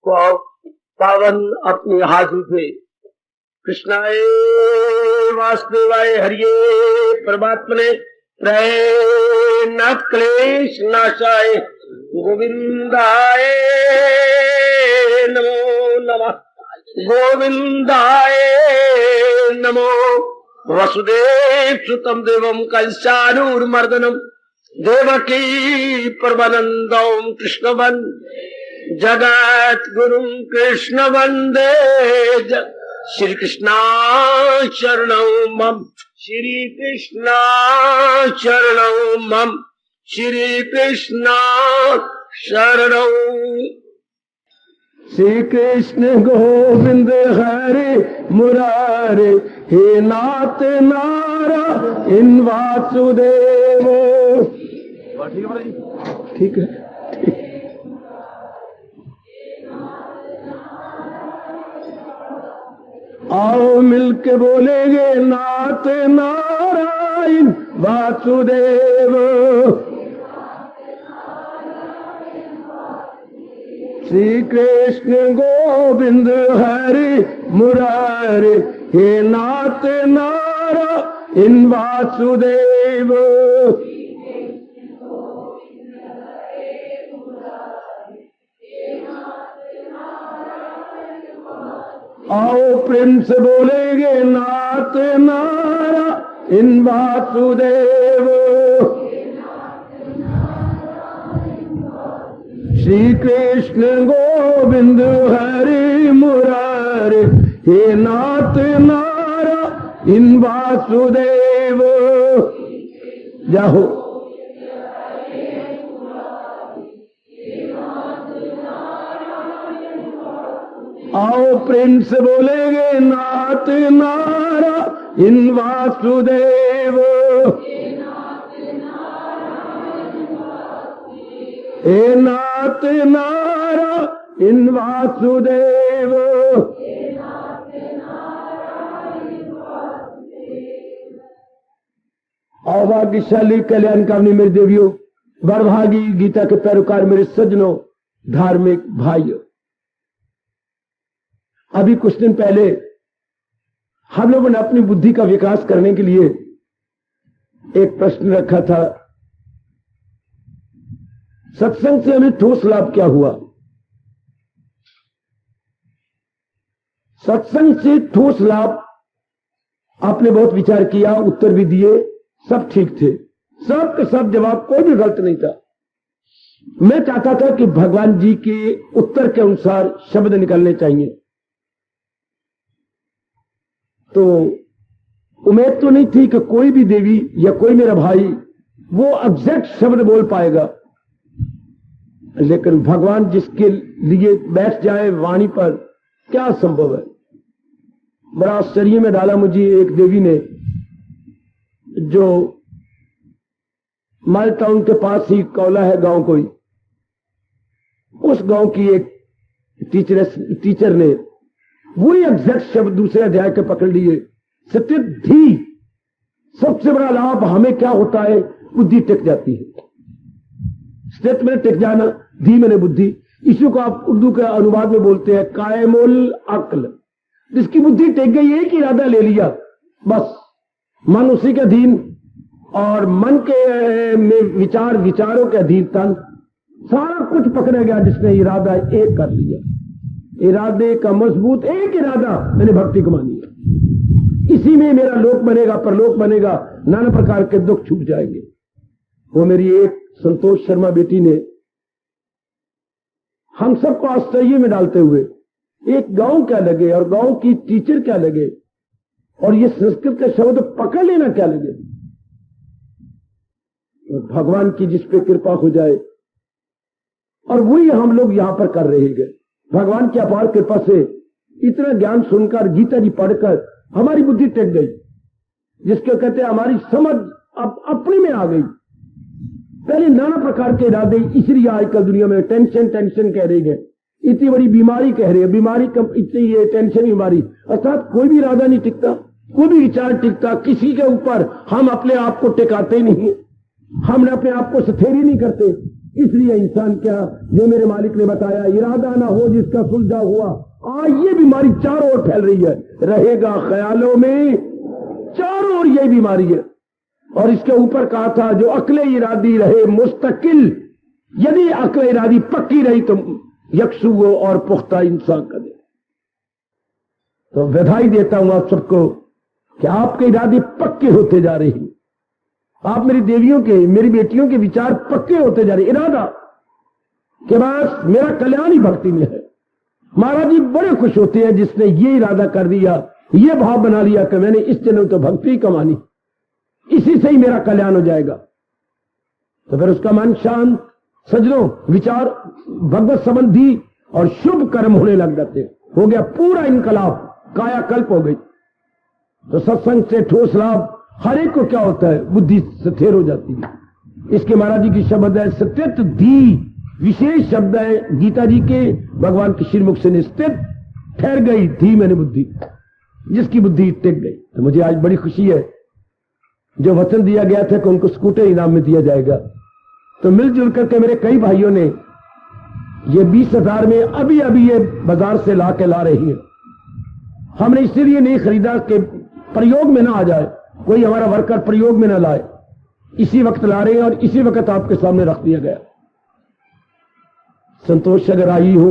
पावन अपनी हाथों से कृष्णाय वासुदेवाय हरिये परमात्मने न क्लेश नाशाय गोविंदाय नमो नमः गोविंदाय नमो वसुदेव सुतम देवम कंसानूरमर्दनम देवकी परमानंदम कृष्ण वंदे जगत गुरु कृष्ण वंदे श्री कृष्णा शरणं मम श्री कृष्णा शरणं मम श्री कृष्णा शरणं। श्री कृष्ण गोविंद हरे मुरारे हे नाथ नारायण वासुदेव। ठीक है, आओ मिलके बोलेंगे नाथ नारायण वासुदेव। श्री कृष्ण गोविंद हरि मुरारे हे नाथ नारायण वासुदेव। आओ प्रेम से बोलेंगे नाथ नारायण वासुदेव। श्री कृष्ण गोविंद हरि मुरारे हे नाथ नारायण वासुदेव। जाओ आओ प्रेम से बोलेंगे नाथ नारायण वासुदेव। हे नाथ नारायण वासुदेव। भाग्यशाली कल्याणकारिणी मेरी देवियों, बड़भागी गीता के पैरोकार मेरे सज्जनों, धार्मिक भाइयों, अभी कुछ दिन पहले हम लोगों ने अपनी बुद्धि का विकास करने के लिए एक प्रश्न रखा था, सत्संग से हमें ठोस लाभ क्या हुआ। सत्संग से ठोस लाभ आपने बहुत विचार किया, उत्तर भी दिए, सब ठीक थे, सब के सब जवाब कोई भी गलत नहीं था। मैं चाहता था कि भगवान जी के उत्तर के अनुसार शब्द निकलने चाहिए, तो उम्मीद तो नहीं थी कि कोई भी देवी या कोई मेरा भाई वो एग्जैक्ट शब्द बोल पाएगा, लेकिन भगवान जिसके लिए बैठ जाए वाणी पर, क्या संभव है। बड़ा आश्चर्य में डाला मुझे एक देवी ने, जो माल टाउन के पास ही कौला है गांव कोई, उस गांव की एक टीचर ने वही एग्जैक्ट शब्द दूसरे अध्याय के पकड़ लिए, सत्यधि। सबसे बड़ा लाभ हमें क्या होता है, बुद्धि टिक जाती है। स्थित में टिक जाना, धी मैंने बुद्धि, इसी को आप उर्दू के अनुवाद में बोलते हैं कायमुल अक्ल। जिसकी बुद्धि टिक गई, एक इरादा ले लिया, बस मन उसी के अधीन, और मन के में विचारों के अधीन तन, सारा कुछ पकड़ा गया जिसने इरादा एक कर लिया। इरादे का मजबूत एक इरादा, मैंने भक्ति कमानी है, इसी में मेरा लोक बनेगा, परलोक बनेगा, नाना प्रकार के दुख छूट जाएंगे। वो मेरी एक संतोष शर्मा बेटी ने हम सबको आश्चर्य में डालते हुए, एक गांव क्या लगे और गांव की टीचर क्या लगे और ये संस्कृत का शब्द पकड़ लेना क्या लगे। भगवान की जिस पे कृपा हो जाए, और वही हम लोग यहां पर कर रहे हैं। भगवान की अपार कृपा से इतना ज्ञान सुनकर, गीता जी पढ़कर हमारी बुद्धि टेक गई, जिसके कहते हैं हमारी समझ अब अपने में आ गई। पहले नाना प्रकार के इरादे, इसलिए आजकल दुनिया में टेंशन कह रही है, इतनी बड़ी बीमारी कह रही है, बीमारी कम, इतनी ये टेंशन बीमारी, अर्थात कोई भी इरादा नहीं टिकता, कोई भी विचार टिकता, किसी के ऊपर हम अपने आप को टिकाते नहीं, हम अपने आप को स्थिर ही नहीं करते। इसलिए इंसान क्या, जो मेरे मालिक ने बताया, इरादा ना हो जिसका सुलझा हुआ। आज ये बीमारी चारों ओर फैल रही है, रहेगा ख्यालों में, चारों ओर ये बीमारी है। और इसके ऊपर कहा था जो अक्ले इरादी रहे मुस्तकिल, यदि अक्ले इरादी पक्की रही तो यकसू और पुख्ता इंसान का दे। तो बधाई देता हूं आप सबको कि आपके इरादे पक्के होते जा रहे हैं। आप मेरी देवियों के, मेरी बेटियों के विचार पक्के होते जा रहे। इरादा के बाद मेरा कल्याण ही भक्ति में है। महाराज जी बड़े खुश होते हैं जिसने ये इरादा कर दिया, ये भाव बना लिया कि मैंने इस जन्म तो भक्ति ही कमानी, इसी से ही मेरा कल्याण हो जाएगा। तो फिर उसका मन शांत, सजनों विचार भगवत संबंधी और शुभ कर्म होने लग जाते। हो गया पूरा इनकलाब, कायाकल्प हो गई। तो सत्संग से ठोस लाभ हर एक को क्या होता है, बुद्धि स्थिर हो जाती है। इसके महाराज जी की शब्द है स्थित धी, विशेष शब्द है गीता जी के, भगवान के श्रीमुख से स्थित ठहर गई धी मैंने बुद्धि, जिसकी बुद्धि टिक गई। तो मुझे आज बड़ी खुशी है, जो वचन दिया गया था कि उनको स्कूटर इनाम में दिया जाएगा, तो मिलजुल करके मेरे कई भाइयों ने ये 20,000 में अभी अभी ये बाजार से ला रही है। हमने इसलिए नहीं खरीदा कि प्रयोग में ना आ जाए, कोई हमारा वर्कर प्रयोग में ना लाए, इसी वक्त ला रहे हैं और इसी वक्त आपके सामने रख दिया गया। संतोष अगर आई हो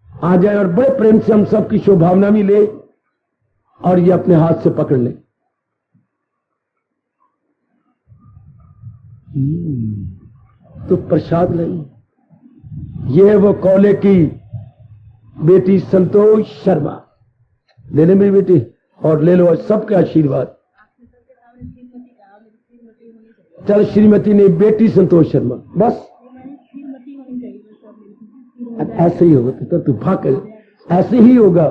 आ जाए और बड़े प्रेम से हम सबकी शोभावना भी ले और ये अपने हाथ से पकड़ ले। तो प्रसाद नहीं, ये है वो कौले की बेटी संतोष शर्मा। ले ले मेरी बेटी और ले लो सबके आशीर्वाद। चल श्रीमती ने बेटी संतोष शर्मा, बस ऐसे ही होगा। तो तू भाग, ऐसे ही होगा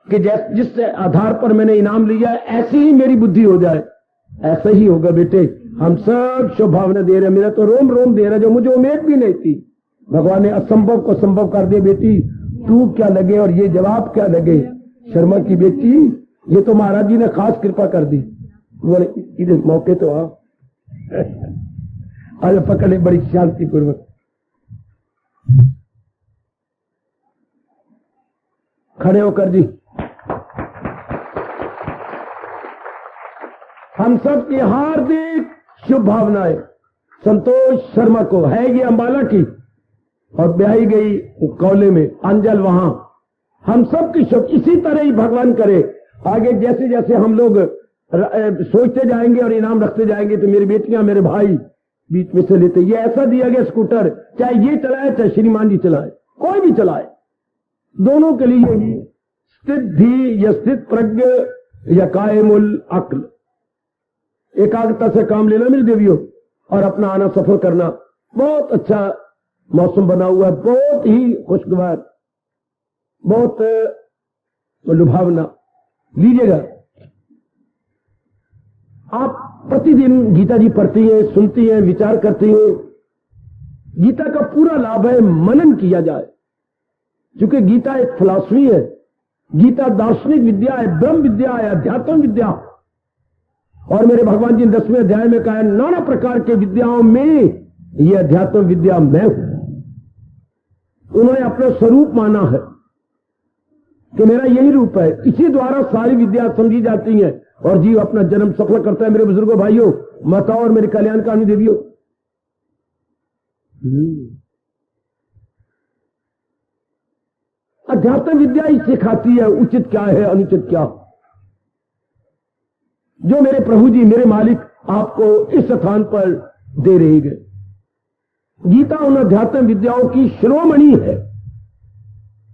कि जिस आधार पर मैंने इनाम लिया ऐसी ही मेरी बुद्धि हो जाए, ऐसा ही होगा बेटे। हम सब शुभभावना दे रहे, मेरा तो रोम रोम दे रहा, जो मुझे उम्मीद भी नहीं थी। भगवान ने असंभव को संभव कर दिया। बेटी तू क्या लगे और ये जवाब क्या लगे, शर्मा की बेटी, ये तो महाराज जी ने खास कृपा कर दी। बोले इधर मौके तो आ आज पकड़े बड़ी शांति पूर्वक। खड़े होकर जी हम सब की हार्दिक शुभ भावनाएं संतोष शर्मा को है। ये अंबाला की और ब्याही गई कौले में, अंजल वहां। हम सब की शुभ, इसी तरह ही भगवान करे आगे। जैसे जैसे हम लोग सोचते जाएंगे और इनाम रखते जाएंगे तो मेरी बेटियां मेरे भाई बीच में से लेते। ये ऐसा दिया गया स्कूटर, चाहे ये चलाए चाहे श्रीमान जी चलाए, कोई भी चलाए, दोनों के लिए ही स्थित धी या स्थित प्रज्ञ या कायमुल अक्ल, एकाग्रता से काम लेना मेरी देवियों और अपना आना सफल करना। बहुत अच्छा मौसम बना हुआ है, बहुत ही खुशगवार, बहुत लुभावना। लीजिएगा, आप प्रतिदिन गीता जी पढ़ती हैं, सुनती हैं, विचार करती हैं। गीता का पूरा लाभ है मनन किया जाए, क्योंकि गीता एक फिलॉसफी है। गीता दार्शनिक विद्या है, ब्रह्म विद्या है, अध्यात्म विद्या। और मेरे भगवान जी ने 10वें अध्याय में कहा है नाना प्रकार के विद्याओं में यह अध्यात्म विद्या मैं हूं। उन्होंने अपना स्वरूप माना है कि मेरा यही रूप है। इसी द्वारा सारी विद्या समझी जाती है और जीव अपना जन्म सफल करता है। मेरे बुजुर्गों, भाइयों, माताओं और मेरे कल्याणकामी देवियों, अध्यात्म विद्या ही सिखाती है उचित क्या है, अनुचित क्या। जो मेरे प्रभु जी, मेरे मालिक आपको इस स्थान पर दे रहे हैं। गीता उन अध्यात्म विद्याओं की शिरोमणि है,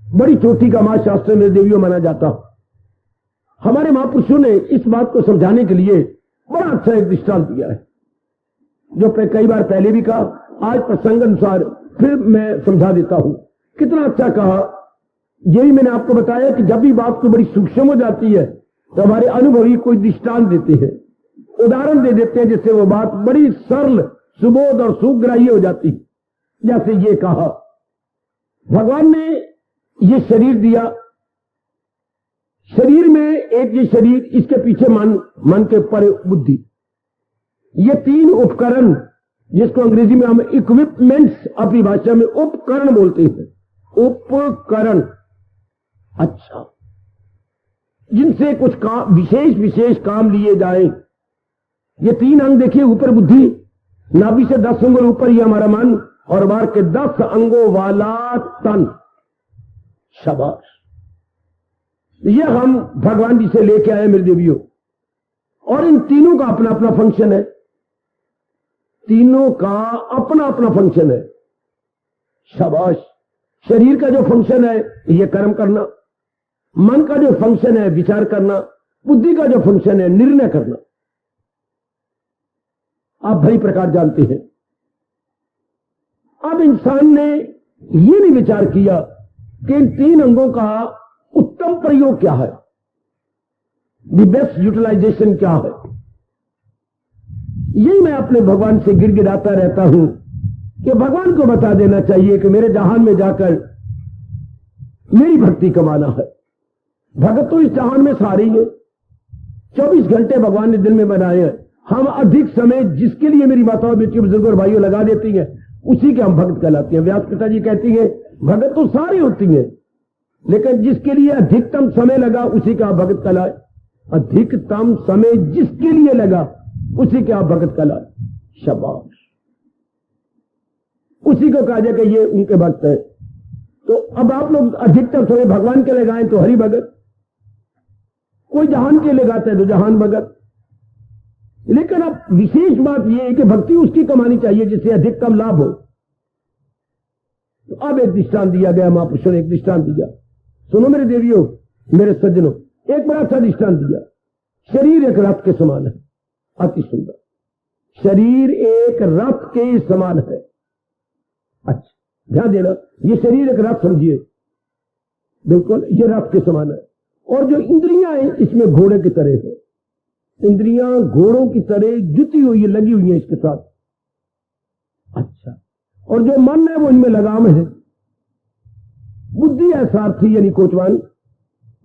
बड़ी चोटी का मां शास्त्र में देवियों माना जाता। हमारे महापुरुषों ने इस बात को समझाने के लिए बड़ा अच्छा एक दृष्टांत दिया है, जो कई बार पहले भी कहा, आज प्रसंग अनुसार फिर मैं समझा देता हूं। कितना अच्छा कहा। यही मैंने आपको बताया कि जब भी बात को बड़ी सूक्ष्म हो जाती है तो हमारे अनुभवी कोई दृष्टांत देते हैं, उदाहरण दे देते हैं, जिससे वो बात बड़ी सरल, सुबोध और सुग्राह्य हो जाती। जैसे ये कहा, भगवान ने ये शरीर दिया, शरीर में एक ये शरीर, इसके पीछे मन, मन के ऊपर बुद्धि, ये 3 उपकरण जिसको अंग्रेजी में हम इक्विपमेंट्स, अपनी भाषा में उपकरण बोलते हैं, उपकरण। अच्छा, जिनसे कुछ काम, विशेष काम लिए जाए। ये 3 अंग देखिए, ऊपर बुद्धि, नाभि से 10 अंगुल ऊपर ही हमारा मन, और बाहर के 10 अंगों वाला तन। शाबाश, ये हम भगवान जी से लेके आए मेरे देवियों। और इन तीनों का अपना अपना फंक्शन है, तीनों का अपना अपना फंक्शन है। शाबाश, शरीर का जो फंक्शन है ये कर्म करना, मन का जो फंक्शन है विचार करना, बुद्धि का जो फंक्शन है निर्णय करना। आप भली प्रकार जानते हैं। अब इंसान ने ये नहीं विचार किया कि इन 3 अंगों का उत्तम प्रयोग क्या है, द बेस्ट यूटिलाइजेशन क्या है। यही मैं अपने भगवान से गिड़गिड़ाता रहता हूं कि भगवान को बता देना चाहिए कि मेरे जहान में जाकर मेरी भक्ति कमाना है। भगत तो इस जहान में सारी है, 24 घंटे भगवान ने दिल में बनाए हैं। हम अधिक समय जिसके लिए मेरी माताओं, बेटियों, बुजुर्ग और भाइयों लगा देती हैं, उसी के हम भक्त कहलाते हैं। व्यास पिताजी कहती है भगत तो सारी होती है, लेकिन जिसके लिए अधिकतम समय लगा उसी का भगत कहलाए। अधिकतम समय जिसके लिए लगा उसी के आप भगत कहलाए। शाबाश, उसी को कहा जाए कि ये उनके भक्त है। तो अब आप लोग अधिकतर समय भगवान के लगाएं तो हरि भगत, कोई जहान के लगाते हैं तो जहान भगत। लेकिन अब विशेष बात यह है कि भक्ति उसकी कमानी चाहिए जिससे अधिकतम लाभ हो। तो अब एक दृष्टांत दिया गया, महापुरुषों ने एक दृष्टांत दिया। सुनो मेरे देवियों, मेरे सज्जनों, एक बड़ा अच्छा दृष्टांत दिया। शरीर एक रथ के समान है, अति सुंदर। शरीर एक रथ के समान है। अच्छा, ध्यान देना, ये शरीर एक रथ समझिए, बिल्कुल ये रथ के समान है। और जो इंद्रियां हैं इसमें घोड़े की तरह है। इंद्रियां घोड़ों की तरह जुटी हुई है, लगी हुई है इसके साथ। अच्छा, और जो मन है वो इनमें लगाम है। बुद्धि है सारथी यानी कोचवान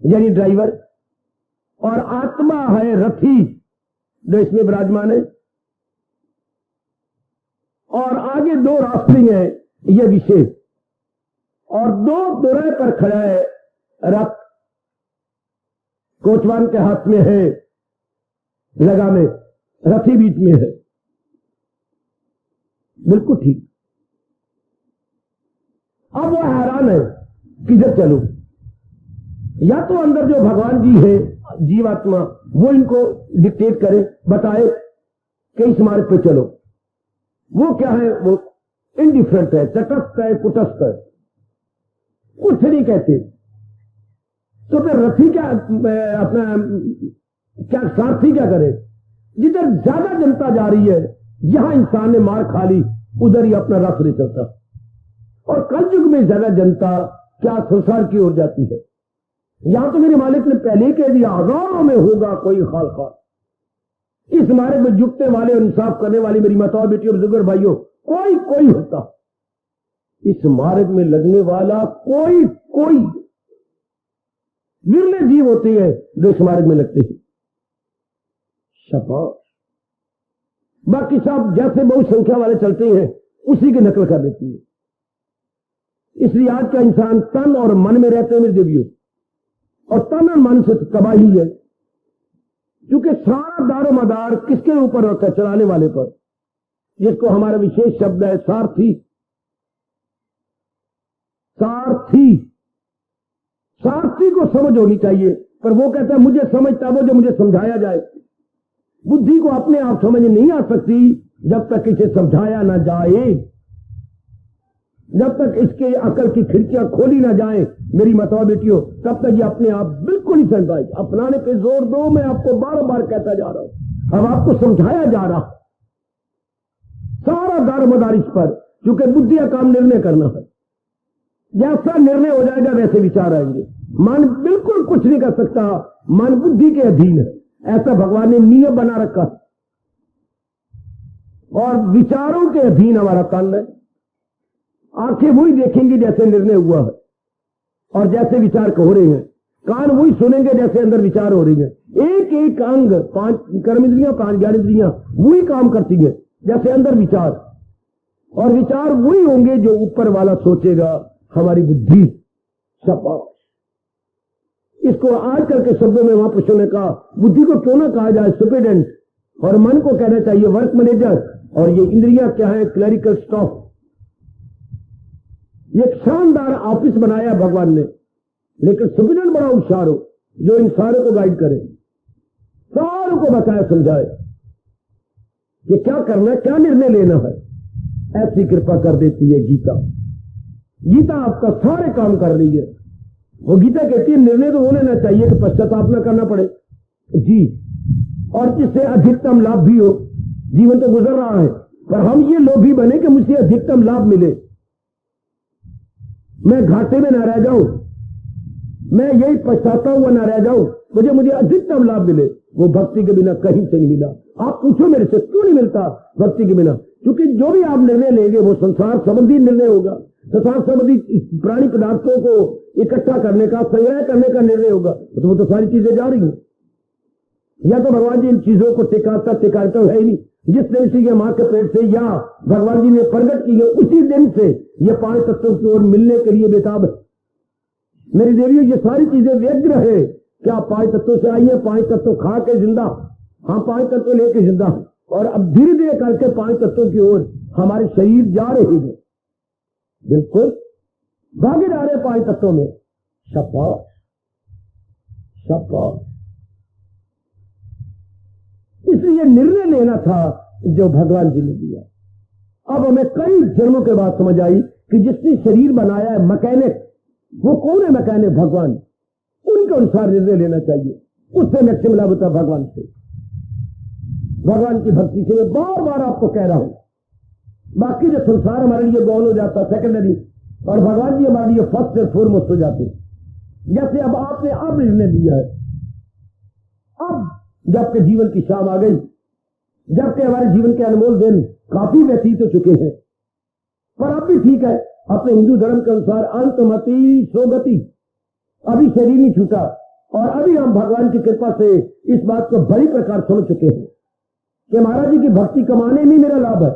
यानी ड्राइवर, और आत्मा है रथी जो इसमें विराजमान है। और आगे 2 रास्ते हैं, ये विशेष, और 2 दोराहे पर खड़ा है रथ। कोचवान के हाथ में है लगामे, रथी बीच में है। बिल्कुल ठीक। अब वो हैरान है किधर चलूं। या तो अंदर जो भगवान जी है, जीवात्मा, वो इनको डिक्टेट करे, बताए कि इस मार्ग पे चलो। वो क्या है, वो इनडिफरेंट है, तटस्थ है, कुटस्थ है, कुछ नहीं कहते। तो फिर रथी क्या, अपना क्या सारथी क्या करे। जिधर ज्यादा जनता जा रही है, यहां इंसान ने मार खा ली, उधर ही अपना रथ नहीं चलता। और कलयुग में ज्यादा जनता क्या संसार की ओर जाती है। यहां तो मेरे मालिक ने पहले ही कह दिया, हजारों में होगा कोई खाल खाल। इस मार्ग में जुटने वाले, इंसाफ करने वाली मेरी माताओं, बेटियों, बुजुर्ग भाइयों, कोई होता। इस मार्ग में लगने वाला कोई विरले जीव होते हैं जो इस मार्ग में लगते हैं। शाबाश। बाकी सब जैसे बहुत संख्या वाले चलते हैं उसी की नकल कर देती है। इसलिए आज का इंसान तन और मन में रहते हैं मेरे देवियों, और तन और मन से तबाही है, क्योंकि सारा दारो मदार किसके ऊपर होता है, चलाने वाले पर, जिसको हमारा विशेष शब्द है सारथी। सारथी को समझ होनी चाहिए, पर वो कहता है मुझे समझता वो जो मुझे समझाया जाए। बुद्धि को अपने आप समझ नहीं आ सकती जब तक इसे समझाया ना जाए, जब तक इसके अकल की खिड़कियां खोली ना जाए मेरी माताओं, बेटियों, तब तक ये अपने आप बिल्कुल नहीं समझ पाएगी। अपनाने पे जोर दो, मैं आपको बार बार कहता जा रहा हूं, अब आपको समझाया जा रहा। सारा दारोमदार इस पर, क्योंकि बुद्धि का काम निर्णय करना है। जैसा निर्णय हो जाएगा वैसे विचार आएंगे। मन बिल्कुल कुछ नहीं कर सकता, मन बुद्धि के अधीन है, ऐसा भगवान ने नियम बना रखा। और विचारों के अधीन हमारा तन है। आंखें वही देखेंगी जैसे निर्णय हुआ है और जैसे विचार हो रहे हैं। कान वही सुनेंगे जैसे अंदर विचार हो रही है। एक एक अंग, 5 कर्म इंद्रियां, 5 ज्ञान इंद्रियां वही काम करती है जैसे अंदर विचार। और विचार वही होंगे जो ऊपर वाला सोचेगा। हमारी बुद्धि शाबाश। इसको आजकल के शब्दों में महापुरुषों ने कहा, बुद्धि को क्यों ना कहा जाए स्टूपिडेंट, और मन को कहना चाहिए वर्क मैनेजर, और ये इंद्रियां क्या है, क्लरिकल स्टॉफ। ये शानदार ऑफिस बनाया भगवान ने, लेकिन स्टूपिडेंट बड़ा होशियार हो जो इन सारों को गाइड करे, सारों को बताए समझाए कि क्या करना है, क्या निर्णय लेना है। ऐसी कृपा कर देती है गीता। गीता आपका सारे काम कर रही है। वो गीता कहती है निर्णय तो वो लेना चाहिए कि पश्चाताप न करना पड़े जी, और जिससे अधिकतम लाभ भी हो। जीवन तो गुजर रहा है, पर हम ये लोभी बने कि मुझसे अधिकतम लाभ मिले, मैं घाटे में ना रह जाऊं, मैं यही पछताता हुआ ना रह जाऊं, मुझे अधिकतम लाभ मिले। वो भक्ति के बिना कहीं से नहीं मिला। आप पूछो मेरे से क्यों नहीं मिलता भक्ति के बिना? क्योंकि जो भी आप निर्णय लेंगे वो संसार संबंधी निर्णय होगा। संसार संबंधी प्राणी पदार्थों को इकट्ठा करने का, संग्रह करने का निर्णय होगा, तो वो तो सारी चीजें जा रही हैं। या तो भगवान जी इन चीजों को टिकाता है ही नहीं। जिस दिन से ये मां के पेट से या भगवान जी ने प्रकट की है, उसी दिन से ये 5 तत्वों की ओर मिलने के लिए बेताब है। मेरी देवियों, ये सारी चीजें व्यग्र है। क्या 5 तत्वों से आई है? 5 तत्व खा के जिंदा, हम 5 तत्व लेके जिंदा, और अब धीरे धीरे करके 5 तत्वों की ओर हमारे शरीर जा रहे हैं। बिल्कुल भागे जा रहे 5 तत्वों में। शाबाश शाबाश। इसलिए निर्णय लेना था जो भगवान जी ने दिया। अब हमें कई जन्मों के बाद समझ आई कि जिसने शरीर बनाया है मैकेनिक, वो कौन है मैकेनिक? भगवान। उनके अनुसार निर्णय लेना चाहिए, उससे मैक्सिमम लाभ होता है भगवान से, भगवान की भक्ति से। मैं बार बार आपको कह रहा हूं, बाकी जो संसार हमारे लिए गौण हो जाता है सेकेंडरी, और भगवान जी हमारे लिए फर्स्ट और फोरमोस्ट हो जाते। जैसे अब आपने अब निर्णय लिया है, अब जबकि जीवन की शाम आ गई, जबकि हमारे जीवन के अनमोल दिन काफी व्यतीत हो चुके हैं, पर अब भी ठीक है। अपने हिंदू धर्म के अनुसार अंतमति सोगति, अभी शरीर नहीं छूटा, और अभी हम भगवान की कृपा से इस बात को बड़ी प्रकार समझ चुके हैं कि महाराज जी की भक्ति कमाने में मेरा लाभ है।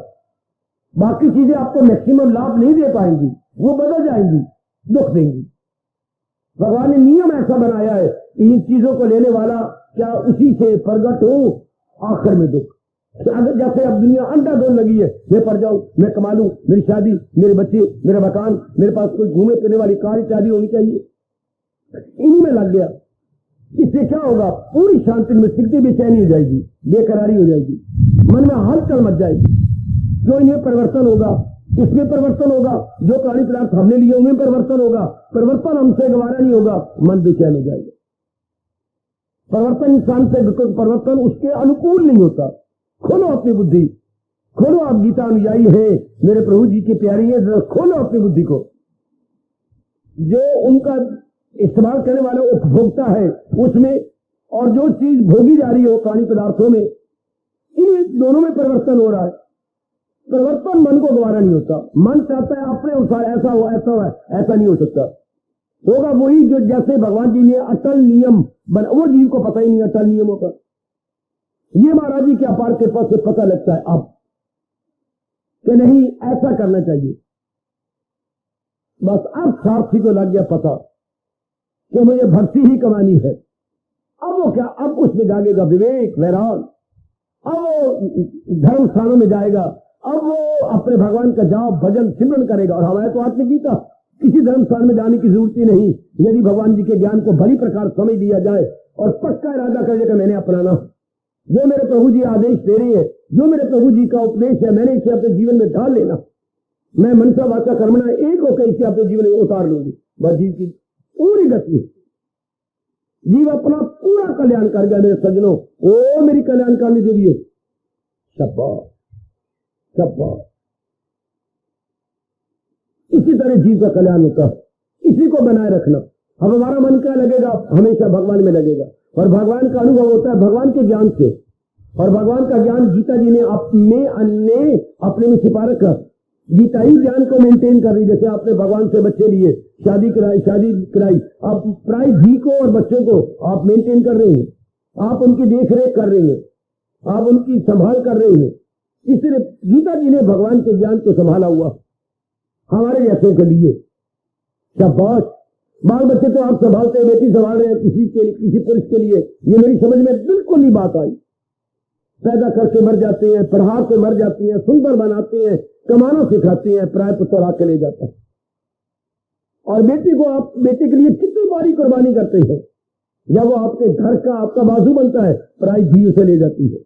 बाकी चीजें आपको मैक्सिमम लाभ नहीं दे पाएंगी, वो बदल जाएंगी, दुख देंगी। भगवान ने नियम ऐसा बनाया है कि इन चीजों को लेने वाला क्या उसी से प्रकट हो आखिर में दुख। अगर जैसे अब दुनिया अंधाधुंध लगी है, मैं पढ़ जाऊं, मैं कमा लूं, मेरी शादी, मेरे बच्चे, मेरा मकान, मेरे पास कोई घूमे फिरने वाली कार इत्यादि होनी चाहिए, इन्हीं में लग गया। इससे क्या होगा? पूरी शांति में सिकती बेचैनी हो जाएगी, बेकरारी हो जाएगी, मन में हलचल मच जाएगी। क्यों? इन्हें परिवर्तन होगा, इसमें परिवर्तन होगा, जो प्राणी पदार्थ हमने लिए उनमें परिवर्तन होगा, परिवर्तन हमसे गवारा नहीं होगा, मन बेचैन हो जाएगा। परिवर्तन इंसान से, परिवर्तन उसके अनुकूल नहीं होता। खोलो अपनी बुद्धि, खोलो। आप गीता अनुयायी है, मेरे प्रभु जी की प्यारी है, खोलो अपनी बुद्धि को। जो उनका इस्तेमाल करने वाला उपभोक्ता है उसमें, और जो चीज भोगी जा रही है प्राणी पदार्थों में, इन दोनों में परिवर्तन हो रहा है। परिवर्तन मन को गवारा नहीं होता। मन चाहता है अपने अनुसार ऐसा हो, ऐसा हो, ऐसा नहीं हो सकता। होगा वही जो जैसे भगवान जी ने अटल नियम बना, वो जीव को पता ही नहीं अटल नियमों का। ये महाराज जी के अपार कृपा से पता लगता है अब कि नहीं ऐसा करना चाहिए। बस अब सारथी को लग गया पता कि मुझे भक्ति ही कमानी है। अब वो क्या, अब उसमें जागेगा विवेक वैराग, अब वो धर्म स्थानों में जाएगा, अब वो अपने भगवान का जाप भजन सिमरन करेगा। और हमारे तो आत्मगीता, किसी धर्म स्थान में जाने की जरूरत ही नहीं। यदि भगवान जी के ज्ञान को भली प्रकार समझ दिया जाए और पक्का इरादा कर लेकर मैंने अपनाना, जो मेरे प्रभु जी आदेश दे रहे हैं, जो मेरे प्रभु जी का उपदेश है, मैंने इसे अपने जीवन में ढाल लेना। मैं मनसा वाचा कर्मणा एक होकर इसे अपने जीवन में उतार लूंगी। बस जीव की पूरी गति, जीव अपना पूरा कल्याण कर गया। मेरे सज्जनों, ओ मेरी कल्याणकामी देवियों, शाबाश शाबाश। इसी तरह जीव का कल्याण होता है, इसी को बनाए रखना। अब हमारा मन क्या लगेगा? हमेशा भगवान में लगेगा, और भगवान का अनुभव होता है भगवान के ज्ञान से। और भगवान का ज्ञान गीता जी ने अपने में छिपा रखा। गीता ही ज्ञान को मेंटेन कर रही। जैसे आपने भगवान से बच्चे लिए, शादी कराई, आप प्राय जी को और बच्चों को आप मेंटेन कर रहे हैं, आप उनकी देख रेख कर रहे हैं, आप उनकी संभाल कर रहे हैं, इसलिए गीता जी ने भगवान के ज्ञान को संभाला हुआ हमारे जैसों के लिए। शाबाश। बाल बच्चे तो आप संभालते हैं, बेटी संभाल रहे हैं किसी पुरुष के लिए, ये मेरी समझ में बिल्कुल नहीं बात आई। पैदा करके मर जाते हैं, पढ़ा के मर जाती हैं, सुंदर बनाते हैं, कमाना सिखाते हैं, प्राय पुत्र आके ले जाता है। और बेटी को आप बेटे के लिए कितनी बारी कुर्बानी करते हैं, जब वो आपके घर का आपका बाजू बनता है, प्राय भी उसे ले जाती है।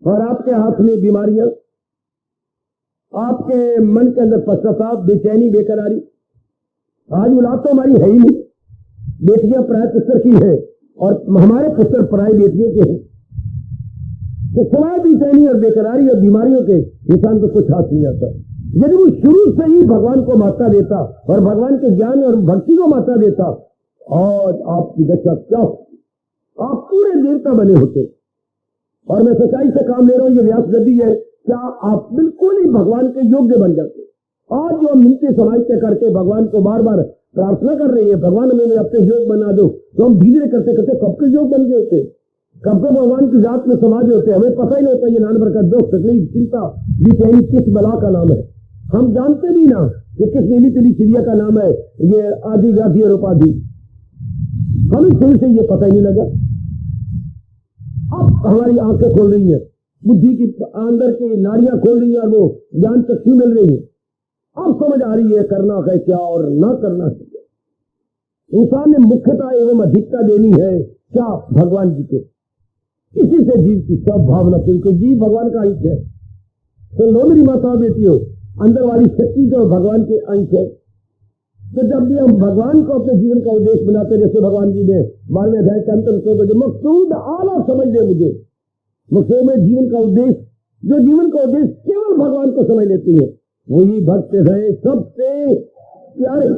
और आपके हाथ में बीमारियां, आपके मन के अंदर पश्चाताप, बेचैनी, बेकरारी। आज औलाद तो हमारी है ही नहीं, बेटियां प्राय पुत्र की है और हमारे पुत्र प्राय बेटियों के हैं। तो सवाल बेचैनी और बेकरारी और बीमारियों के इंसान को कुछ हाथ नहीं आता। यदि वो शुरू से ही भगवान को माता देता और भगवान के ज्ञान और भक्ति को माता देता, और आपकी दशा क्या, आप पूरे देवता बने होते। और मैं सच्चाई से काम ले रहा हूं, ये व्यास गद्दी है, क्या आप बिल्कुल ही भगवान के योग्य बन जाते। आज जो हम मिलते समाजते करके भगवान को बार बार प्रार्थना कर रहे हैं, भगवान हमें अपने योग बना दो, तो हम धीरे करते करते कब के योग बन गए होते, कब के भगवान की जात में समाज होते। हमें पता ही नहीं होता ये नान भर का दुख, तकलीफ, चिंता, बेचैनी किस बला का नाम है। हम जानते भी ना कि किस नीली पीली चिड़िया का नाम है ये आदि व्याधि और उपाधि। हमें शुरू से ये पता ही नहीं लगा। अब हमारी आंखें खोल रही है, बुद्धि की अंदर की नाड़ियां खोल रही है और वो ज्ञान चक्षु मिल रही है। अब समझ आ रही है करना है क्या और ना करना है क्या। इंसान ने मुख्यता एवं अधिकता देनी है क्या, भगवान जी को। इसी से जीव की सब भावना पूरी को, जीव भगवान का अंश है। तो लो मेरी माता बेटियों, अंदर वाली शक्ति को भगवान के अंश है। तो जब भी हम भगवान को अपने जीवन का उद्देश्य बनाते, जैसे भगवान जी ने 12वें अध्याय के अंत में मकसूद आला समझ दे मुझे, मकसूद में जीवन का उद्देश्य, जो जीवन का उद्देश्य केवल भगवान को समझ लेती है, वही भक्त है सबसे प्यारे।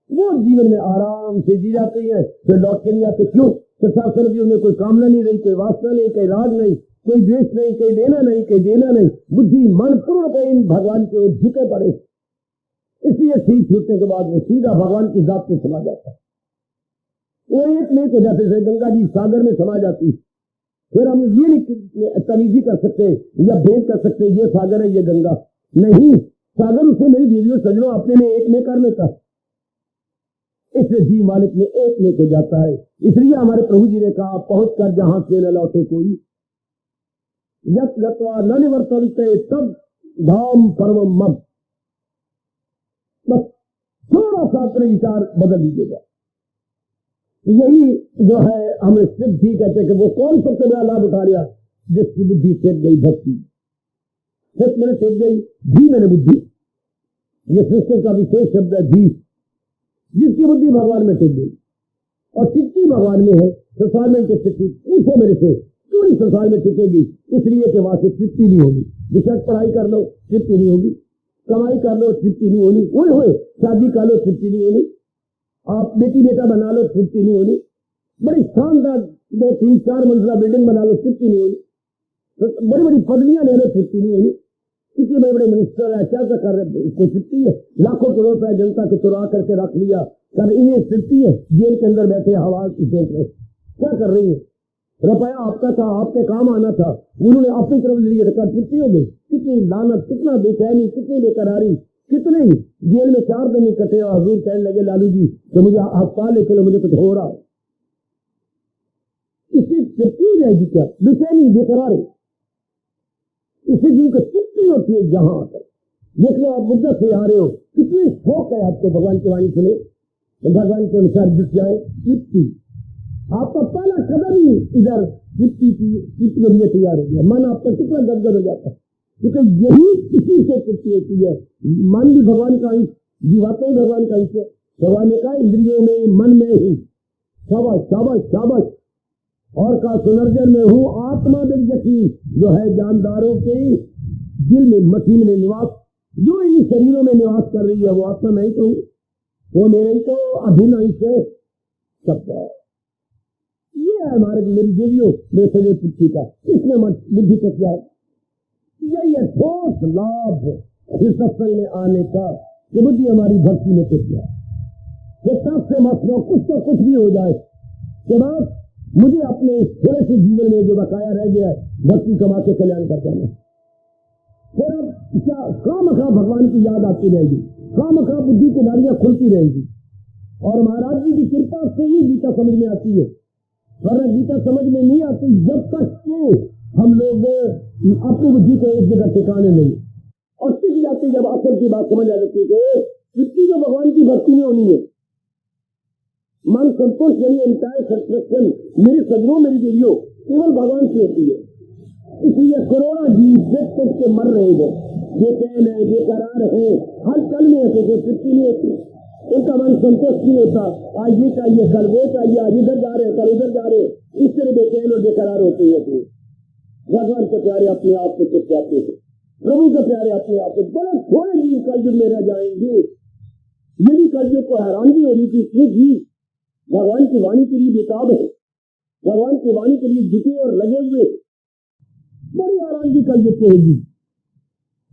वो जीवन में आराम से जी जाते हैं, फिर लौट के नहीं आते। क्यों? संसार जीवन में कोई कामना नहीं रही, कोई वासना नहीं, कोई राग नहीं, कोई द्वेष नहीं, कोई लेना नहीं, कोई देना नहीं। बुद्धि मन पूर्ण भगवान के ओर झुके पड़े, इसलिए सीख छूटने के बाद वो सीधा भगवान की जात में समा जाता है। वो एक में हो जाते थे, गंगा जी सागर में समा जाती। फिर हम ये नहीं तमीजी कर सकते या भेद कर सकते ये सागर है ये गंगा नहीं। सागर उसे मेरी दीदियों सजनों अपने में एक में कर लेता, इसलिए जीव मालिक में एक में हो जाता है। इसलिए हमारे प्रभु जी ने कहा, पहुंच कर जहां से न लौटे कोई, यत गत्वा न निवर्तन्ते तब धाम परमम मम। बस थोड़ा सा अपने विचार बदल दीजिएगा। यही जो है हमें सिद्धि कहते हैं कि वो कौन सबसे बड़ा लाभ उठा लिया, जिसकी बुद्धि टेक गई भक्ति। सिर्फ मैंने टेक गई, धी मैंने बुद्धि, ये संस्कृत का विशेष शब्द है धी। जिसकी बुद्धि भगवान में टिक गई और टिकती भगवान में है, संसार में टिकती। पूछो मेरे से क्यों नहीं संसार में टिकेगी? इसलिए कि वहां से तृप्ति नहीं होगी। विशेष पढ़ाई कर लो तृप्ति नहीं होगी, कमाई कर लो तृप्ति नहीं होनी, ओए शादी कर लो तृप्ति नहीं होनी, आप बेटी बेटा बना लो तृप्ति नहीं होनी, बड़ी शानदार 2, 3, 4 मंजिला बिल्डिंग बना लो तृप्ति नहीं होनी, तो बड़ी बड़ी पदवियां ले लो तृप्ति नहीं होनी। कितने बड़े बड़े मिनिस्टर है, क्या कर रहे, कोई तृप्ति है? लाखों करोड़ रुपया जनता को चुरा करके रख लिया, कर इन्हें तृप्ति है? जेल के अंदर बैठे हवा की चौक रहे, क्या कर रही है? रुपया आपका था, आपके काम आना था, उन्होंने अपनी तरफ ले लिया, तृप्ति हो गई। कितनी लानत, कितना बेचैनी, कितनी बेकरारी, कितने ही जेल में 4 दिन कटे और हजूर कहने लगे लालू जी तो मुझे अस्पताल ले चलो, मुझे कुछ हो रहा है। इससे तृप्ति रहेगी क्या? बेचैनी बेकरारी, इसी जीव को तृप्ति होती है। जहां आकर देख लो, आप मुद्दत से आ रहे हो, कितनी शौक है आपको भगवान की वाणी सुने, तो भगवान के अनुसार जुट जाए तृप्ति। आपका पहला कदम ही इधर तृप्ति के लिए तैयार हो गया। मन आपका कितना गदगद हो जाता है, क्योंकि यही इसी से तृप्ति होती है। मन भी भगवान का अंश, जीवात्मा ही भगवान का अंश है। भगवान ने कहा इंद्रियों में मन में हूँ, शाबाश शाबाश शाबाश, और का सुनर्जन में हूँ आत्मा दिव्यकी, जो है जानदारों के दिल में मसीह में निवास, जो इन शरीरों में निवास कर रही है वो आत्मा नहीं तो वो मेरे ही तो अभिन्न अंश है सबका। ये है हमारे मेरी देवियों मेरे सजे तृप्ति का, इसमें बुद्धि का क्या है? यही है ठोस लाभ इस सत्संग में आने का, कि बुद्धि हमारी भक्ति में टिक जाए। से मत लो, कुछ भी हो जाए, के बाद मुझे अपने थोड़े से जीवन में जो बकाया रह गया है भक्ति कमा के कल्याण कर जाना। फिर अब क्या खामखा भगवान की याद आती रहेगी, खामखा बुद्धि की नाड़ियां खुलती रहेगी। और महाराज जी की कृपा से ही गीता समझ में आती है, वरना गीता समझ में नहीं आती जब तक कि हम लोग अपनी बुद्धि को एक जगह ठिकाने नहीं। और सीख जाती जब असल की बात समझ आ जाती है कि तो भगवान की भक्ति में होनी है। मन संतोष यानी एंटायर सेटिस्फैक्शन मेरे सजनों मेरी देवियों केवल भगवान की होती है। इसलिए करोड़ों जीव देख के मर रहे हैं, बेचैन है, बेकरार है, हर पल में ऐसे कोई तृप्ति नहीं होती, उनका मन संतोष नहीं होता। आज ये चाहिए, कल वो चाहिए, आज इधर जा रहे हैं, कल उधर जा रहे हैं, इस तरह बेचैन और बेकरार होते हैं। भगवान के प्यारे अपने आप से चिप जाते हैं, प्रभु के प्यारे अपने आप से। बड़े थोड़े जीव कलयुग में रह जाएंगे। यदि कलयुग को हैरानगी हो रही थी, ये जीव भगवान की वाणी के लिए बेताब है, भगवान की वाणी के लिए जुटे और लगे हुए, बड़ी हैरानगी कलयुग को होगी।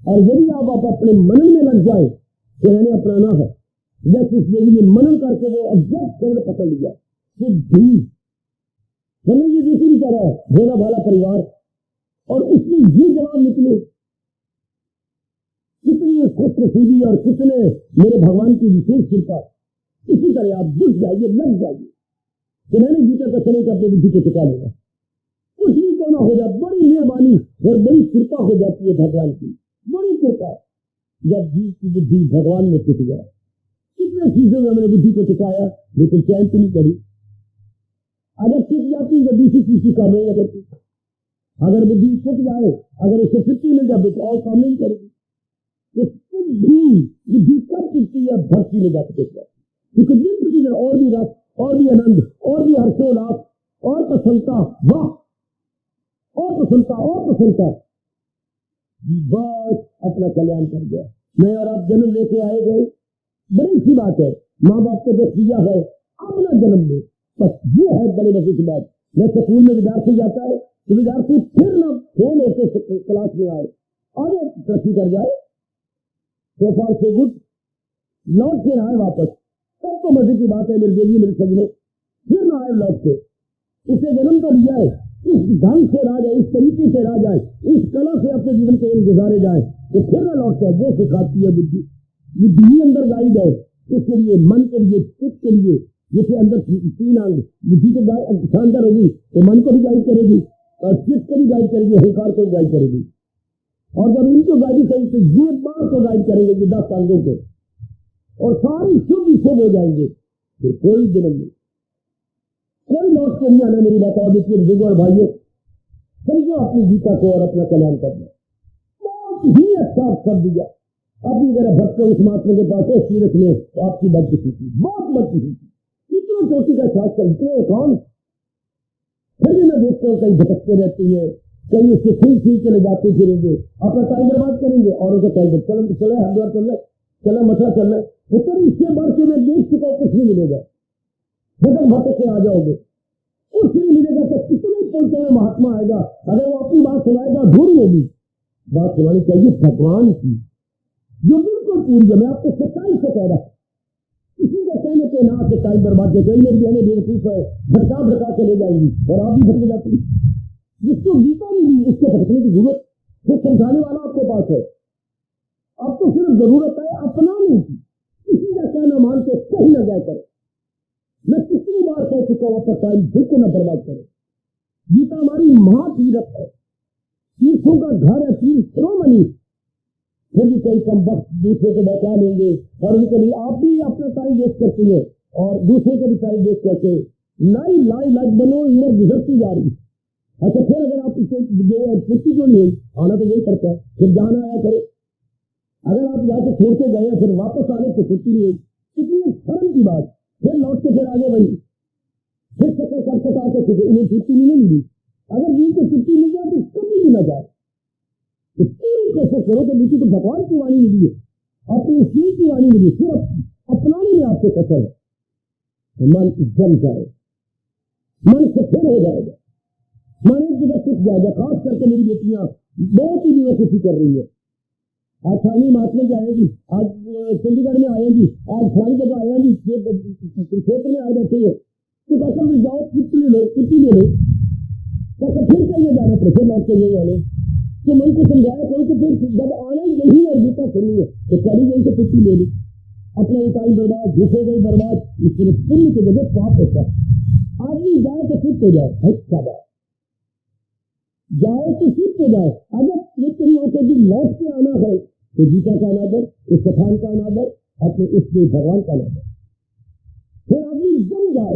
और यदि आप अपने मनन में लग जाए तो मैंने अपनाना है। जैसे इस देवी ने मनन करके वो अब्जेक्ट शब्द पकड़ लिया, सिद्धि समझिए, दूसरी तरह भोला भाला परिवार, और उसमें ये जवाब निकले, कितनी खुश नसीबी और कितने मेरे भगवान की विशेष कृपा। इसी तरह आप जुट जाइए, लग जाइए कि मैंने गीता का समय अपनी बुद्धि को टिका लेगा, कुछ भी क्यों ना हो जाए। बड़ी मेहरबानी और बड़ी कृपा हो जाती है भगवान की, बड़ी कृपा, जब जीव की बुद्धि भगवान में टिक जाए। कितने चीजों में हमने बुद्धि को टिकाया लेकिन चयन तो नहीं करी। अगर टिक जाती तो दूसरी चीज की काम नहीं करती। अगर बुद्धि टिक जाए, अगर उसको तृप्ति मिल जाए तो और काम नहीं करेगी। तो बुद्धि कब टिकती है? भक्ति में जाकर टिक जाती, क्योंकि दिन प्रतिदिन और भी रस, और भी आनंद, और भी हर्षोल्लास, और प्रसन्नता, वाह, और प्रसन्नता, और प्रसन्नता, बस अपना कल्याण कर गया। मैं और आप जन्म लेके आए गए, बड़ी सी बात है, माँ बाप को बस दिया है अपना जन्म ले, बस ये है बड़ी मजे की बात। जब स्कूल में विद्यार्थी जाता है तो विद्यार्थी फिर न फेल होकर क्लास में आए, आगे तरक्की कर जाए, so far so good, लौट के आए वापस, तब तो मजे की बात है मेरे देवी मेरे सजनों। फिर ना आए लौट के, इसे जन्म तो दिया है, इस ढंग से रह जाए, इस तरीके से रह जाए, इस कला से अपने जीवन के गुजारे जाए, तो फिर ना लौट के। वो सिखाती है बुद्धि, बुद्धि ही अंदर गाइड है। इसके लिए मन के लिए, चित्त के लिए, जैसे अंदर 3 अंग, बुद्धि तो शानदार होगी तो मन को भी गाइड करेगी, और चित्त को भी गाइड करेगी, अहंकार को भी गाइड करेगी। और जब इनको गाइड करेगी तो ये बात को गाइड करेंगे कि 10 अंगों को, और सारी शुभ हो जाएंगे। फिर कोई जन्म नहीं, कोई लौट के नहीं आना। मेरी बात और देखिए बुजुर्गों और भाइयों, समझो अपनी गीता को और अपना कल्याण करना। बहुत ही अच्छा कर दिया। अभी जरा भक्त उस महात्मा के पास है सीरत में, तो आपकी बदकिस्मती, बहुत बदकिस्मती, इतना चोटी का शास्त्र, इतने कौन। फिर भी मैं देखता हूँ कहीं भटकते रहती है, कहीं उसके खींच चले जाते फिरेंगे, अपना टाइम बर्बाद करेंगे, और उनका टाइम चले हरिद्वार चलना, चला मथुरा चलना, उत्तर इससे बढ़ के मैं देख चुका हूँ, कुछ नहीं मिलेगा। भटक के आ जाओगे, कुछ नहीं मिलेगा। तो कितने पहुंचे हुए महात्मा आएगा, अगर वो अपनी बात सुनाएगा अधूरी होगी। बात सुनानी चाहिए भगवान की, जो बिल्कुल पूरी है। मैं आपको सच्चाई से कह रहा हूं, किसी के कहने पे ना आपके टाइम बर्बाद कर, मेरी बहने बेवकूफ है, भटका चले जाएंगी, और आप भी भटक जाती। जिसको गीता नहीं दी उसको भटकने की जरूरत, फिर समझाने वाला आपके पास है। अब तो सिर्फ जरूरत है अपनाने की, किसी का कहना मान के कहीं न जाए करो। मैं कितनी बार कह चुका हूं, अपना टाइम बिल्कुल न बर्बाद करो। गीता हमारी महातीरथ है, तीर्थों का घर है, तीर्थ शिरोमणि। फिर भी कई कम वक्त दूसरे को बचा लेंगे, और उनके लिए आप भी अपना टाइम वेस्ट करती है, और दूसरे को भी टाइम वेस्ट करके लाइक बनो, उम्र गुजरती जा रही। अच्छा, फिर अगर आप इसे छुट्टी क्यों नहीं हुई, आना तो यही पड़ता है, फिर जाना आया करो। अगर आप यहाँ से छोड़ के गए फिर वापस आने से छुट्टी नहीं हुई, कितनी शर्म की बात। फिर लौट के फिर आगे वही, फिर चक्कर करके आके उन्हें छुट्टी नहीं मिली। अगर जिनको छुट्टी मिल जाए तो कभी भी ना जाए, तो पूरी कोशिश करो कि नीचे तो भगवान की वाणी मिली है, अपनी स्त्री की वाणी मिली, सिर्फ अपनाने में आपको कसर है। मन जम जाए, मन सफेद हो जाएगा, मन एक जगह टिक जाएगा। खास करके मेरी बेटियां बहुत ही बेवकूफी कर रही है। आज छावनी महात्मा जी आएगी, आज चंडीगढ़ में आएगी, आज फलानी जगह आएगी, क्षेत्र में आए बैठे है, तो कहकर जाओ छुट्टी ले लो, तो फिर कहीं जाना पड़े, फिर लौट के नहीं आने। तो मन को समझाया करो कि फिर जब आना ही यही और गीता सुनी है तो चली गई तो पिट्टी ले ली, अपना ही टाइम बर्बाद, घुसे गई बर्बाद, इस तरह पुण्य की जगह पाप होता है। आदमी जाए तो फिर तो जाए, अच्छा बात जाए तो फिर तो जाए। अगर ये नहीं होता कि लौट के आना है तो गीता का अनादर, इस स्थान का अनादर, अपने इसके भगवान का अनादर। फिर आदमी जम जाए,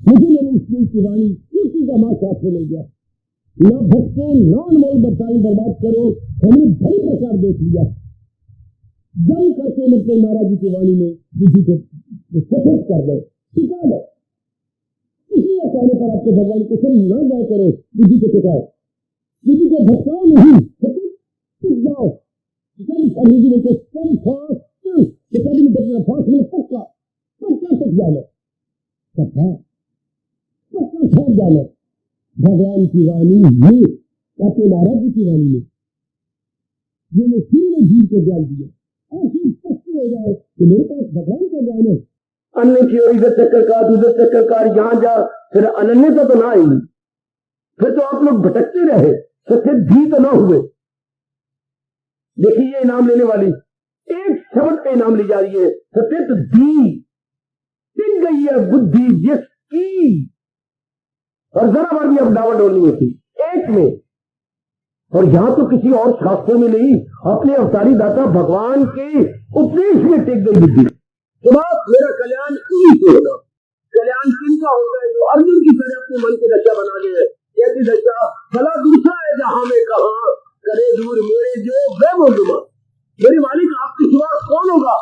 मुझे मेरे स्कूल की वाणी किसी का माँ साथ में ले गया, ना भक्तों ना अनमोल बताई बर्बाद करो, हमने बड़ी प्रकार देख लिया। जम करके मतलब महाराज जी की वाणी में बुद्धि को सफेद कर दो, टिका दो। इसी कहने पर आपके भगवान को सब न जाए करो, बुद्धि को टिकाओ, बुद्धि को भटकाओ नहीं, टिक जाओ। अंग्रेजी में पक्का पक्का टिक जाना, पक्का पक्का ठहर जाना। भगवान की वाणी ये अपने महाराज जी की वाणी में जिन्हें फिर ने जीव को ज्ञान दिया, ऐसे पक्के हो जाए कि मेरे पास भगवान का ज्ञान है। अन्य की ओर इधर चक्कर काट उधर चक्कर काट, यहां जा, फिर अनन्यता तो ना आई, फिर तो आप लोग भटकते रहे, सत्य भी तो ना हुए। देखिए ये इनाम लेने वाली एक शब्द का इनाम ली जा रही है, सत्य दी टिक गई है बुद्धि जिसकी, और जरा बार भी अब डावाडोल नहीं होती एक में। और यहां तो किसी और शास्त्र में नहीं, अपने अवतारी दाता भगवान के उपदेश में टिक गई बुद्धि। तो बात मेरा कल्याण इन्हीं से होगा। कल्याण किनका होगा? जो अर्जुन की तरह अपने मन की दशा बना ले। कैसी दशा? भला दूसरा है जहां में कहा करे दूर मेरे जो वह बोलूंगा। मेरे मालिक आपके सिवा कौन होगा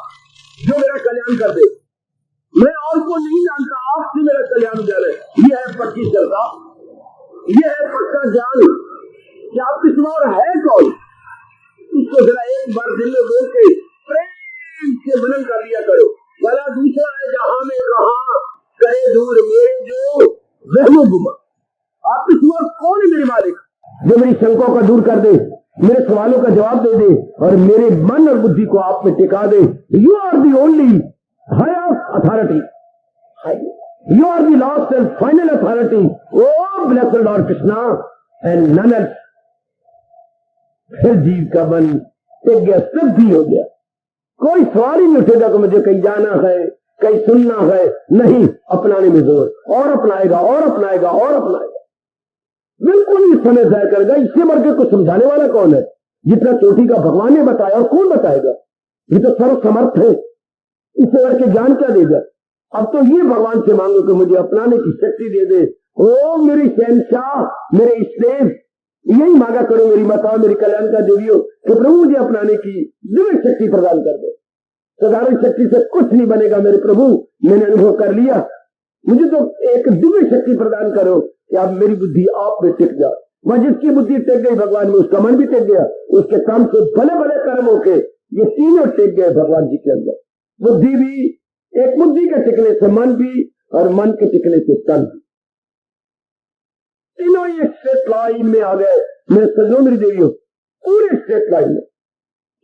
जो मेरा कल्याण कर दे? मैं और को नहीं जानता, आपसे मेरा कल्याण जा रहा है। यह है पक्की श्रद्धा, यह है पक्का ज्ञान कि आपके सिवा और है कौन। इसको जरा एक बार दिल में बोल के प्रेम से मनन कर लिया करो। भला दूसरा है जहां में कहा करे दूर मेरे जो वह गुमा। आपके सिवा कौन है मेरे मालिक जो मेरी शंकाओं का दूर कर दे, मेरे सवालों का जवाब दे दे और मेरे मन और बुद्धि को आप में टिका दे। You are the only higher authority, you are the last and final authority. O blessed lord Krishna and none else. फिर जीव का मन टिक गया, सिद्ध हो गया। कोई सवाल ही नहीं उठेगा कि मुझे कहीं जाना है, कहीं सुनना है, नहीं। अपनाने में जोर, और अपनाएगा और अपनाएगा और अपनाएगा, बिल्कुल ही समय जाया करेगा। इससे बढ़ के कुछ समझाने वाला कौन है? जितना चोटी का भगवान ने बताया और कौन बताएगा? ये तो सर्व समर्थ है, इससे बढ़ के ज्ञान क्या देगा? अब तो ये भगवान से मांगो कि मुझे अपनाने की शक्ति दे दे। ओ मेरे शहंशाह, मेरे इष्टदेव, यही मांगा करो मेरी माता, मेरी कल्याण का देवियों, कि प्रभु मुझे अपनाने की दिव्य शक्ति प्रदान कर दे। साधारण शक्ति से कुछ नहीं बनेगा मेरे प्रभु, मैंने अनुभव कर लिया। मुझे तो एक दिव्य शक्ति प्रदान करो कि आप मेरी बुद्धि आप में टिक जाए। वह जिसकी बुद्धि टिक गई भगवान में, उसका मन भी टिक गया, उसके काम से भले भले कर्म होके ये तीनों टिक गए भगवान जी के अंदर। बुद्धि भी, एक बुद्धि के टिकने से मन भी, और मन के टिकने से तन भी, तीनों ये स्ट्रेट लाइन में आ गए। मेरे सजनों मेरी देवियों, पूरे स्ट्रेट लाइन में।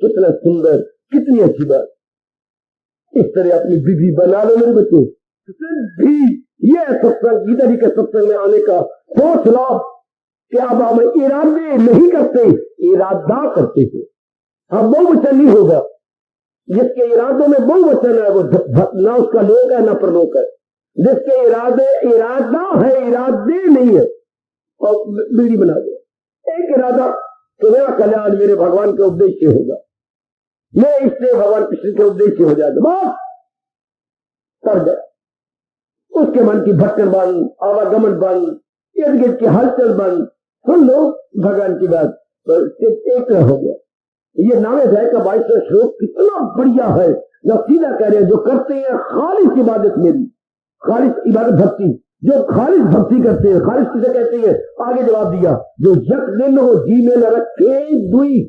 कितना सुंदर, कितनी अच्छी बात। इस तरह अपनी विधि बना लो मेरे बच्चों। भी ये सत्संग, गीता जी के सत्संग में आने का बहुत लाभ कि अब हम इरादे नहीं करते, इरादा करते हैं। हम बहुवचन नहीं होगा। जिसके इरादों में बहुवचन है वो ना उसका लोक है ना परलोक है। जिसके इरादा है, इरादे नहीं है, और बीड़ी बना दे एक इरादा तो मेरा कल्याण मेरे भगवान के उपदेश से होगा, मैं इससे भगवान कृष्ण के उपदेश से हो जाएगा। बस कर गया। उसके मन की भटकन बंद, आवागमन बंद, इर्द गिर्द की हलचल बंद। सुन लो भगवान की बात, एक हो गया। ये नामे अध्याय का 22वां श्लोक कितना बढ़िया है। जो सीधा कह रहे हैं, जो करते हैं खालिस इबादत मेरी, खालिस इबादत भक्ति, जो खालिस भक्ति करते हैं, खालिस किसे कहते हैं? आगे जवाब दिया, जो यक दिन हो जी में न रखे दुई,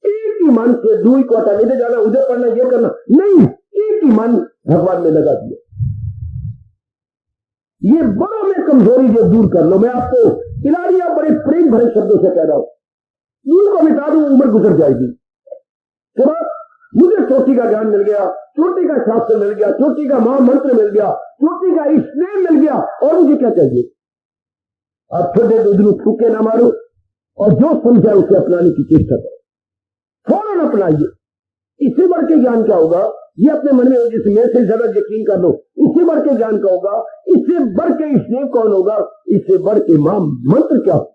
एक ही मन से दुई को हटा, इधर जाना उधर पढ़ना ये करना नहीं, एक ही मन भगवान में लगा दिया। ये बड़ा मैं कमजोरी जो दूर कर लो। मैं आपको इलारिया बड़े प्रेम भरे शब्दों से कह रहा हूं, दूर को मिटा दूं, उम्र गुजर जाएगी। तो मुझे चोटी का ज्ञान मिल गया, चोटी का शास्त्र मिल गया, चोटी का महामंत्र मिल गया, चोटी का स्नेह मिल गया, और मुझे क्या चाहिए? आप छोटे दूध में थूके ना मारो और जो समझा उसे अपनाने की चेष्टा करो, फौरन अपनाइए। इससे बढ़ के ज्ञान क्या होगा? ये अपने मन में हो, जिस मेरे से ज्यादा यकीन कर लो, इससे बढ़ के ज्ञान क्या होगा? इससे बढ़ के स्नेह कौन होगा? इससे बढ़ के मां मंत्र क्या होगा?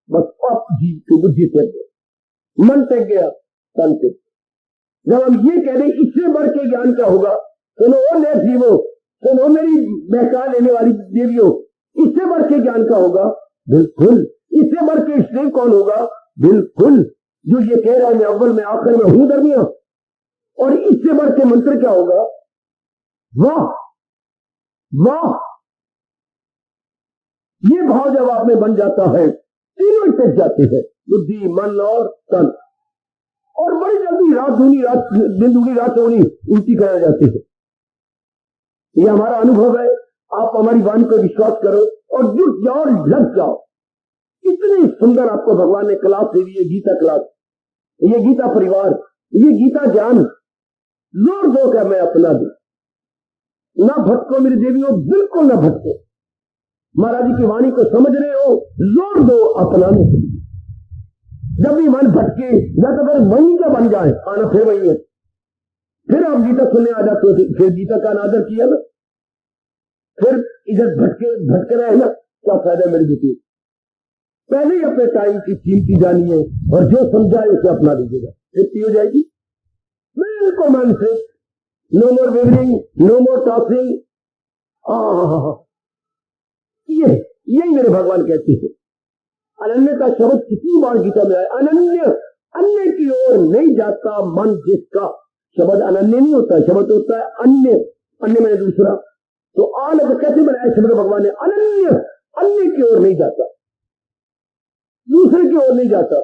बस आप जीव की बुद्धि टेक गया, मन टेक गया, तन टेक। जब हम ये कह रहे इससे बढ़ के ज्ञान क्या होगा, सुनो नेक जीवो, सुनो मेरी बहका लेने वाली देवियों, इससे बढ़ के ज्ञान क्या होगा? बिल्कुल। इससे बढ़ के स्नेह कौन होगा? बिल्कुल, जो ये कह रहा है मैं अव्वल में आखिर में हूं दरमियान। और इससे बढ़ के मंत्र क्या होगा? वाह वाह। ये भाव जब आप में बन जाता है, तीनों टिक जाते हैं, बुद्धि, मन और तन, और बड़ी जल्दी रात दूनी रात दिन दूनी रात चौनी उल्टी करा जाते हैं। ये हमारा अनुभव है। आप हमारी वाणी पर विश्वास करो और जुट जाओ, लग जाओ। इतनी सुंदर आपको भगवान ने क्लास दे दी है, गीता क्लास, ये गीता परिवार, ये गीता ज्ञान। जोर दो क्या मैं अपना दू, ना भटको मेरी देवियों, बिल्कुल ना भटको। महाराज जी की वाणी को समझ रहे हो, जोर दो अपनाने के लिए। जब भी मन भटके या तो फिर वहीं का बन जाए, आना फिर वही है, फिर आप गीता सुनने आ जाते हो, फिर गीता का अनादर किया ना, फिर इधर भटके रहे ना, क्या फायदा मेरी बेटी? पहले ही अपने टाइम की कीमती जानिए और जो समझाए उसे अपना लीजिएगा, तृप्ति हो जाएगी। बिल्कुल मन से, नो मोर वेवरिंग, नो मोर टॉसिंग। यही मेरे भगवान कहते हैं। अनन्य का शब्द कितनी बार गीता में आया? अनन्य, अन्य की ओर नहीं जाता मन जिसका। शब्द अनन्य नहीं होता है, शब्द होता है अन्य। अन्य में दूसरा, तो अलग कैसे बनाया शब्द भगवान ने? अनन्य, अन्य की ओर नहीं जाता, दूसरे की ओर नहीं जाता।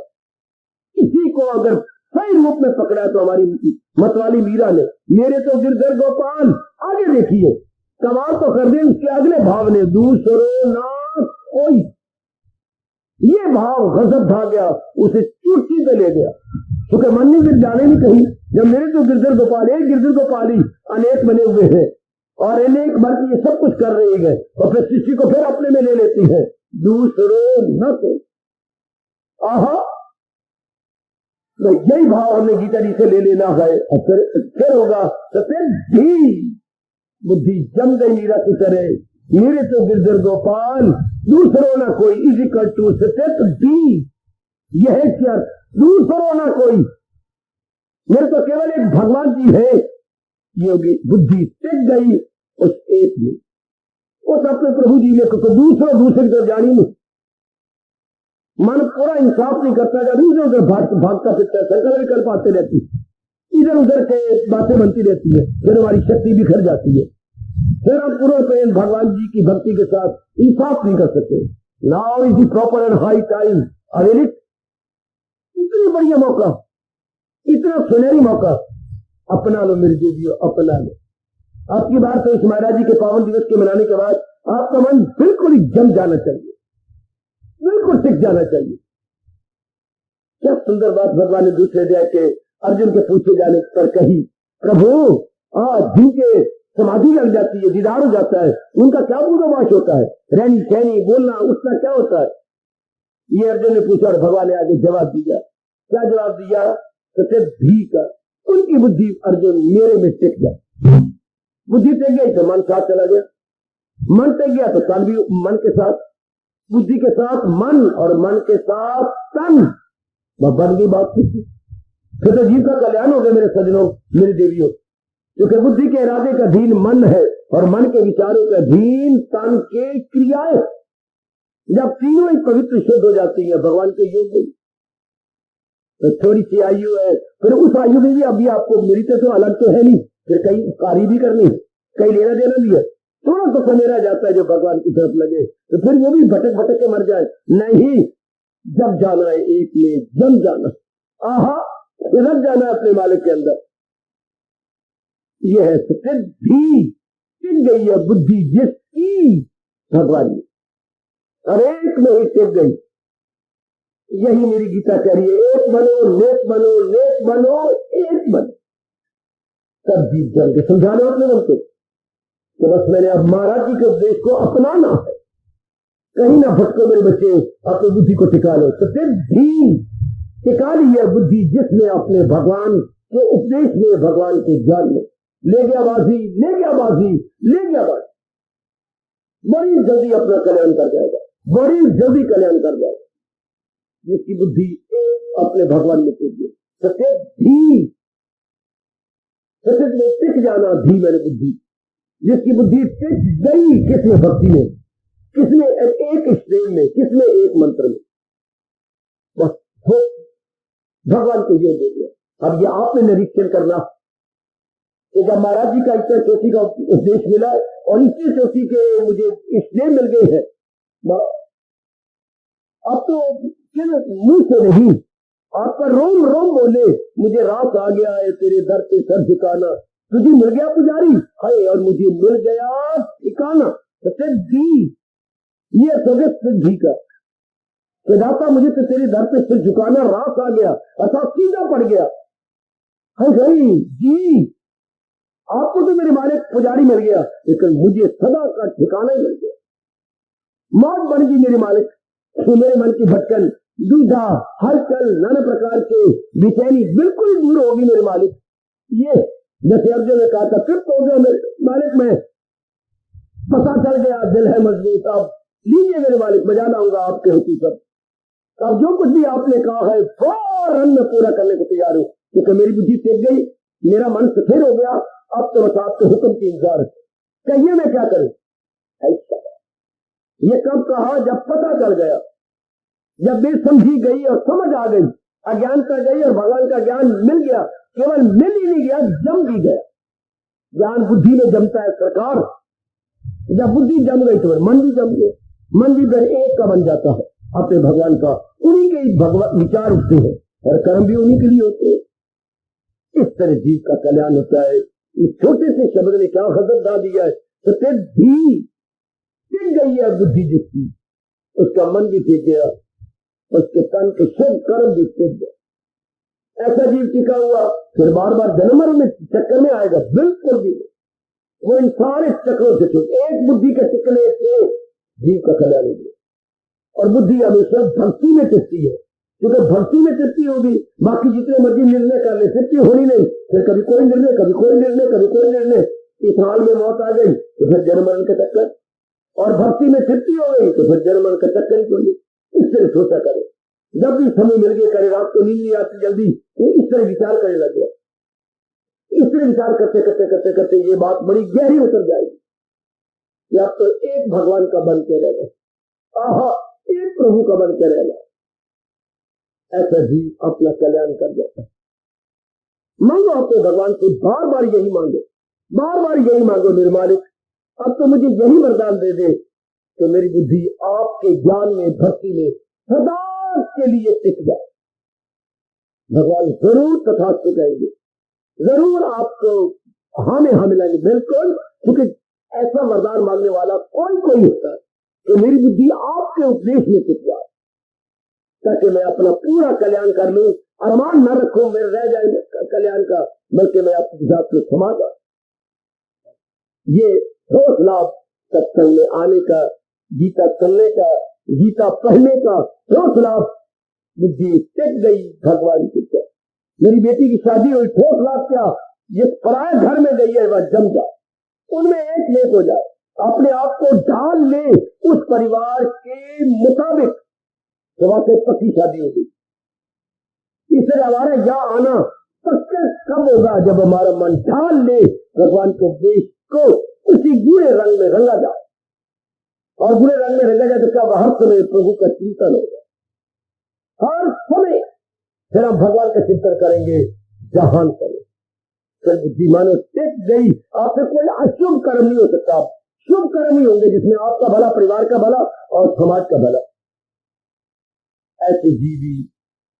इसी को अगर सही रूप में पकड़ा तो हमारी मतवाली मीरा ने, मेरे तो गिरधर गोपाल, आगे देखिए कमाल तो कर दे उसके अगले भाव ने, दूसरो ना कोई। ये भाव गजब भाग गया, उसे चुटकी पे ले गया, क्योंकि मन ने फिर जाने नहीं कहीं। जब मेरे तो गिरधर गोपाल, एक गिरधर गोपाली अनेक बने हुए हैं और अनेक भर ये सब कुछ कर रहे हैं, और फिर सृष्टि को फिर अपने में ले लेती है, दूसरो न कोई। आहा, तो यही भाव हमने गीता जी से ले लेना है। और फिर होगा तो फिर भी बुद्धि जम गई मीरा की तरह, मेरे तो गिरधर गोपाल, दूसरों ना कोई, इजिकल टू सत्य डी। यह क्या? दूसरों ना कोई, मेरे तो केवल एक भगवान जी है। ये होगी बुद्धि टिक गई उस एक में, उस अपने प्रभु जी ने, दूसरे तो जानी नहीं। मन पूरा इंसाफ नहीं करता, जब इधर उधर भागता फिरता है, संकल्प विकल्प आते रहती, इधर उधर के बातें बनती रहती है, फिर हमारी शक्ति बिखर जाती है, फिर हम पूरे प्रेम भगवान जी की भक्ति के साथ इंसाफ नहीं कर सकते। Now is the proper and high time avail it. इतनी बढ़िया मौका, इतना सुनहरी मौका, अपना लो मेरी देवियों, अपना लो। आपकी बात तो इस महाराज जी के पावन दिवस के मनाने के बाद आपका मन बिल्कुल ही जम जाना चाहिए, बिल्कुल टिक जाना चाहिए। क्या सुंदर बात भगवान ने दूसरे अध्याय के अर्जुन के पूछे जाने पर कही, प्रभु जिनके समाधि लग जाती है, दीदार हो जाता है, उनका क्या पूर्वाभास होता है? रहनी सहनी बोलना उठना क्या होता है? ये अर्जुन ने पूछा और भगवान ने आगे जवाब दिया। क्या जवाब दिया? सत्य भी का उनकी बुद्धि अर्जुन मेरे में टिक गया। बुद्धि टिक गई तो मन साथ चला गया, मन टिक गया तो तन भी मन के साथ, बुद्धि के साथ मन और मन के साथ तन, बन गई बात। फिर तो जीव का कल्याण हो गया मेरे सज्जनों, मेरी देवियों, क्योंकि बुद्धि के इरादे का अधीन मन है और मन के विचारों के अधीन तन के क्रियाएं। जब तीनों ही पवित्र शुद्ध हो जाती है, भगवान के योग में, तो थोड़ी सी आयु है, फिर उस आयु में भी अभी आपको मेरी तो अलग तो है नहीं, फिर कई कार्य भी करनी है, कई लेना देना भी है, थोड़ा तो समेरा जाता है जो भगवान की तरफ लगे, तो फिर वो भी भटक भटक के मर जाए। नहीं, जब जाना है एक में जम जाना, आहा रख जाना अपने मालिक के अंदर। यह है सत्य भी टिक गई है बुद्धि जिसकी भगवान ने, और एक में ही टिक गई। यही मेरी गीता कह रही है, एक बनो नेक बनो, नेक बनो एक बनो, तब जीत जाएंगे। समझाना अपने मन को, तो बस मैंने अब महाराज जी के उपदेश को अपनाना है, कहीं ना भटको मेरे बच्चे, अपनी बुद्धि को टिका लो। तो फिर भी टिका ली है बुद्धि जिसने अपने भगवान के उपदेश में, भगवान के ज्ञान में ले गया बाजी, ले गया बाजी, ले गया बाजी, बड़ी जल्दी अपना कल्याण कर जाएगा, बड़ी जल्दी कल्याण कर जाएगा जिसकी बुद्धि अपने भगवान में टिक गई। सत्य धी, सत्य में टिक जाना, धी मैंने बुद्धि, जिसकी बुद्धि टिक गई किसमें, भक्ति में, किसमें एक स्नेह में, किसमें एक मंत्र में, बस हो भगवान को ये दे दिया। अब ये आपने निरीक्षण करना कि जब महाराज जी का इतना चौथी का उपदेश मिला और इसी चौथी के मुझे स्नेह मिल गए हैं, अब तो मुंह से नहीं, आपका रोम रोम बोले मुझे रात आ गया है तेरे दर पे सर झुकाना, तुझे मिल गया पुजारी है और मुझे मिल गया ठिकाना। सत्य दी, ये सगत सिद्धि का कि दाता मुझे तो तेरे दर पे सिर झुकाना, रात आ गया अर्थात सीधा पड़ गया है गई जी। आपको तो मेरे मालिक पुजारी मिल गया, लेकिन मुझे सदा का ठिकाना ही मिल गया। मौत बन गई मेरे मालिक, तो मेरे मन की भटकन, दुविधा, हलचल, नाना प्रकार के बेचैनी बिल्कुल दूर होगी मेरे मालिक। ये जैसे अर्जुन ने कहा था, तृप्त हो गया मेरे मालिक में, पता चल गया दिल है मजबूत, अब लीजिए मेरे मालिक, बजा लाऊंगा आपके हुक्म सब। अब जो कुछ भी आपने कहा है फौरन मैं पूरा करने को तैयार हूं, क्योंकि मेरी बुद्धि टेक गई, मेरा मन स्थिर हो गया। अब तो बस आपके हुक्म की इंतजार है, कहिए मैं क्या करूं। ऐसा ये कब कहा, जब पता चल गया, जब बेसमझी गई और समझ आ गई, अज्ञानता गई और भगवान का ज्ञान मिल गया। केवल मिल ही नहीं गया, जम भी गया। ज्ञान बुद्धि में जमता है सरकार, जब बुद्धि जम गई तो मन भी जम गया, मन भी फिर एक का बन जाता है अपने भगवान का। उन्हीं के भगवान विचार उठते हैं और कर्म भी उन्हीं के लिए होते हैं। इस तरह जीव का कल्याण होता है। इस छोटे से शब्द ने क्या हजरत डाल दिया है, सत्य धी टिक गई है बुद्धि जिसकी, उसका मन भी टिक गया, उसके तन के शुभ कर्म भी टिक गए। ऐसा जीव टिका हुआ फिर बार बार जन्म में चक्कर में आएगा, बिल्कुल भी वो इन सारे चक्रों से छूट, एक बुद्धि के टिकने से जीव का कल्याण हो गया। और बुद्धि हमेशा भक्ति में टिकती है, क्योंकि भक्ति में तृप्ति होगी, बाकी जितने मर्जी निर्णय कर ले तृप्ति होनी नहीं। फिर कभी कोई निर्णय, कभी कोई निर्णय, कभी कोई निर्णय, इस हाल में मौत आ गई तो फिर जन्म मरण का चक्कर, और भक्ति में तृप्ति हो गई तो फिर जन्म मरण का चक्कर ही कोई। इस तरह सोचा करे, जब भी समय मिल गया करे, रात को नींद नहीं आती जल्दी, तो इस तरह विचार करने लग गया। इस तरह विचार करते करते करते करते ये बात बड़ी गहरी उतर जाएगी कि अब तो एक भगवान का बन के रहना, आहा एक प्रभु का बन के रहना। ऐसा ही अपना कल्याण कर जाता है। मांगो अपने भगवान से, बार बार यही मांगो, बार बार यही मांगो, मेरे मालिक अब तो मुझे यही वरदान दे दे कि मेरी बुद्धि आपके ज्ञान में, भक्ति में सदा के लिए टिक जाए। भगवान जरूर तथास्तु कहेंगे, जरूर आपको हाँ में हाँ मिलाएंगे, बिल्कुल, क्योंकि ऐसा वरदान मांगने वाला कोई कोई होता है कि मेरी बुद्धि आपके उपदेश में टिक जाए, ताकि मैं अपना पूरा कल्याण कर लूं। अरमान न रखूं मेरे रह जाए कल्याण का, बल्कि मैं आपके साथ में समा जाऊं। ये ठोस लाभ सत्संग में आने का, गीता सुनने का, गीता पढ़ने का ठोस लाभ। बुद्धि टिक गई भगवान की तरफ। मेरी बेटी की शादी हुई, ठोस लाभ क्या, जिस पराये घर में गई है वह जम जाए, उनमें एक हो जाए, अपने आप को ढाल ले उस परिवार के मुताबिक, तो वहां पक्की शादी होगी। इससे हमारा यहाँ आना पक्का कब होगा, जब हमारा मन ढाल ले भगवान के उपदेश को, उसी गूढ़े रंग में रंगा जाए। और गूढ़े रंग में रंगा जाए तो क्या, हर समय प्रभु का चिंतन होगा, हर समय फिर हम भगवान का चिंतन करेंगे, जहान करें। फिर बुद्धि मानो टिक गई, आपसे कोई अशुभ कर्म नहीं हो सकता, शुभ कर्म ही होंगे जिसमें आपका भला, परिवार का भला और समाज का भला। ऐसे जीवी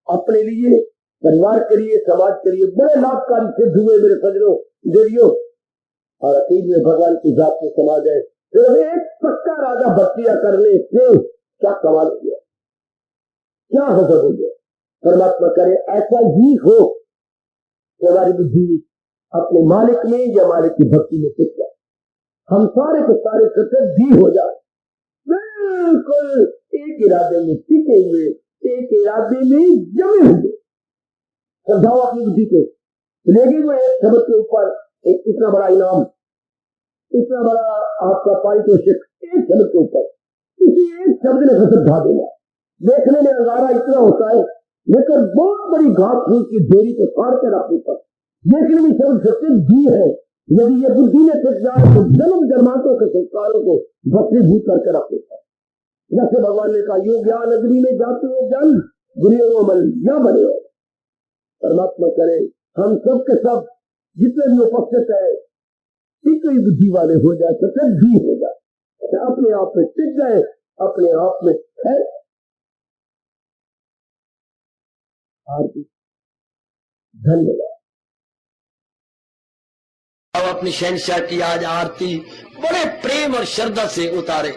अपने लिए, परिवार के लिए, समाज के लिए बड़े लाभकारी सिद्ध हुए मेरे सजनों देवियों, और अतीत में भगवान की जात में समा गए। फिर एक पक्का राजा भक्तियां करने से क्या कमाल हो गया, क्या हजर हो गया। परमात्मा करे ऐसा ही हो कि हमारी बुद्धि अपने मालिक में या मालिक की भक्ति में टिक जाए, हम सारे के सारे कृतज्ञ हो जाए, बिल्कुल एक इरादे में टिके हुए, एक इरादे में जमे हुए। समझाओ अपनी बुद्धि को, लेकिन वो एक शब्द के ऊपर एक इतना बड़ा इनाम, इतना बड़ा आपका पारितोषिक एक शब्द के ऊपर, किसी एक शब्द ने गजब ढा देगा। देखने में अंगारा इतना होता है, लेकिन बहुत बड़ी घास फूस की ढेरी को फाड़ के रख देता, लेकिन भी शब्द सत्य भी है। यदि ये बुद्धि में फिर जाए तो जन्म जन्मांतों के संस्कारों को भस्मीभूत करके रख देता है। जैसे भगवान ने कहा, योग ज्ञान अग्नि में जाते हैं जन, बुरे हो मन या बने हो। परमात्मा करे हम सब के सब जितने भी उपस्थित है एक ही बुद्धि वाले हो जाए, सत्य भी हो जाए, अपने आप में टिक गए, अपने आप में है। आरती धन्यवाद। अब अपनी शहंशाह की आज आरती बड़े प्रेम और श्रद्धा से उतारे।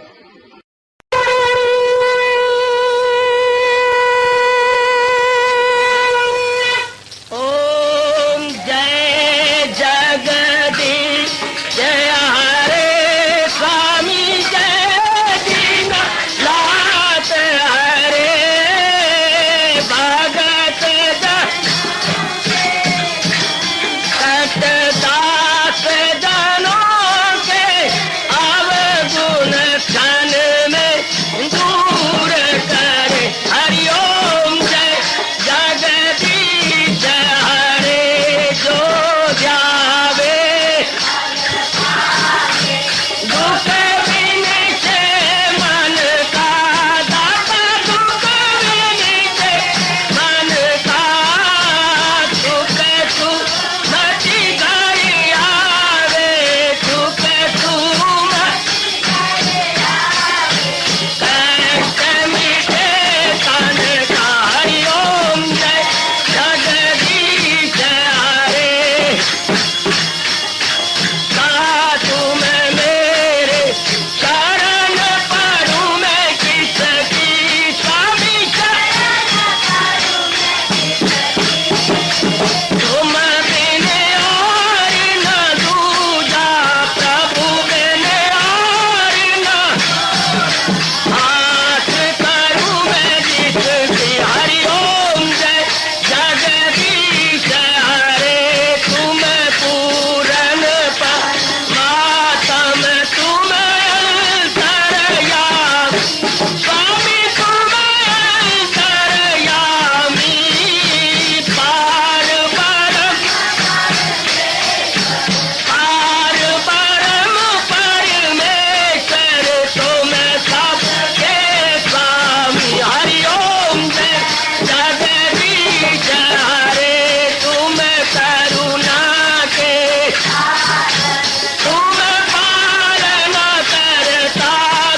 ओम जय जगदीश जय हरे स्वामी जय दीना लात हरे भगत दास जनों के अवगुण क्षण में दूर करे। हरिओम जय जगदीश हरे जो जावे दुख बिन से मन का दाता, दुख बिन से मन का सुख तू मची गई आवे, सुख तू कष्ट मिटे तन का। हरिओम जय जगदीश हरे कहा तुम मेरे शरण पड़ूं मैं किसकी स्वामी तुम बिन और न दूजा, प्रभु बिन और न हाथ करूं मैं जिसकी। हरिओम जय जगदीश हरे तुम पूरन परमात्म तुम अंतर्यामी, स्वामी तुम अंतर्यामी। पार परम परमेश्वर तुम सबके स्वामी। हरिओम जय जगदीश हरे तुम करुणा के तुम पालन करता,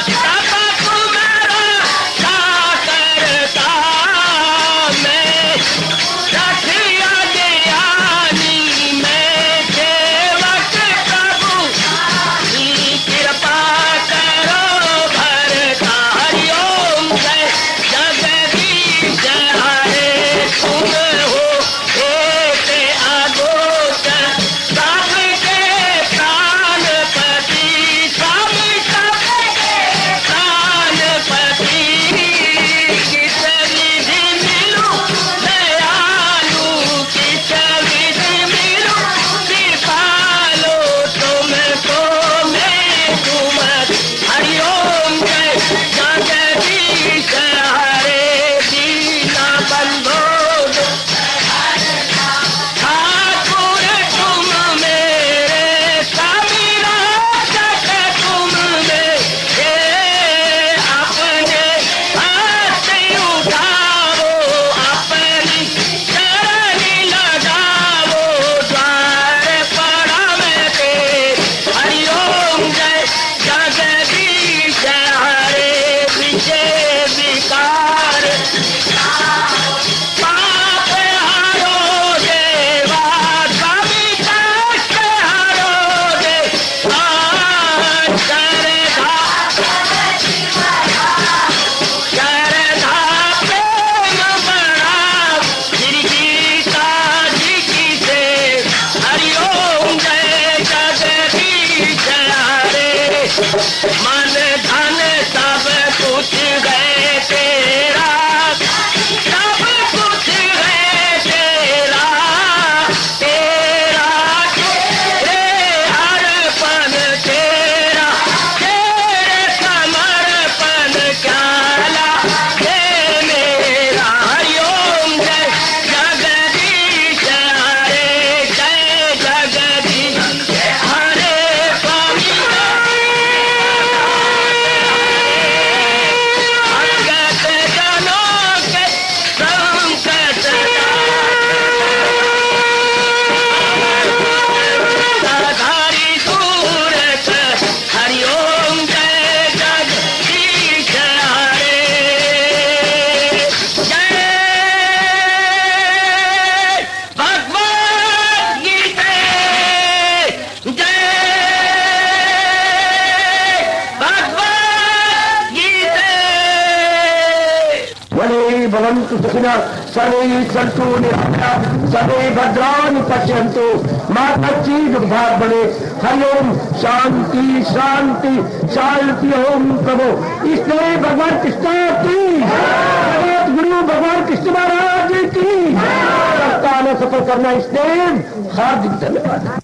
सब तुम रक्षा करता। मैं रखिया ज्ञानी मैं सेवक प्रभु की कृपा करो भरता। हरिओम जय जगदीश हरे तुम हो एक अगोचर सबके प्राणपति, स्वामी सबके प्राणपति। किस विधि मिलूं दयालु, किस विधि मिलूं कृपालु, तुमको मैं तुम। हरिओम जय जगदीश हरे दीना बंधो ठाकुर तुम मेरे स्वामी रक्षक तुम मेरे। अपने हाथ उठाओ अपनी चरणी लगाओ, द्वार पड़ा मैं तेरे। हरिओम जय जगदीश हरे विजय विकार पाप हारो देवा, स्वामी कष्ट हारो देवा। श्रद्धा प्रेम बड़ा गिरगिटा जी से। हरिओम जय जगदीश हरे मन धन सब भवन्तु सुखिनः सर्वे सन्तु निरामयाः सर्वे भद्राणि पश्यन्तु मां कश्चित् दुर्भाग् बने। हरि ओम शांति शांति शांति। ओम प्रभु इसलिए भगवान कृष्ण की जगत गुरु भगवान कृष्ण महाराज की सत्ता में सफल करना इसलिए हार्दिक धन्यवाद।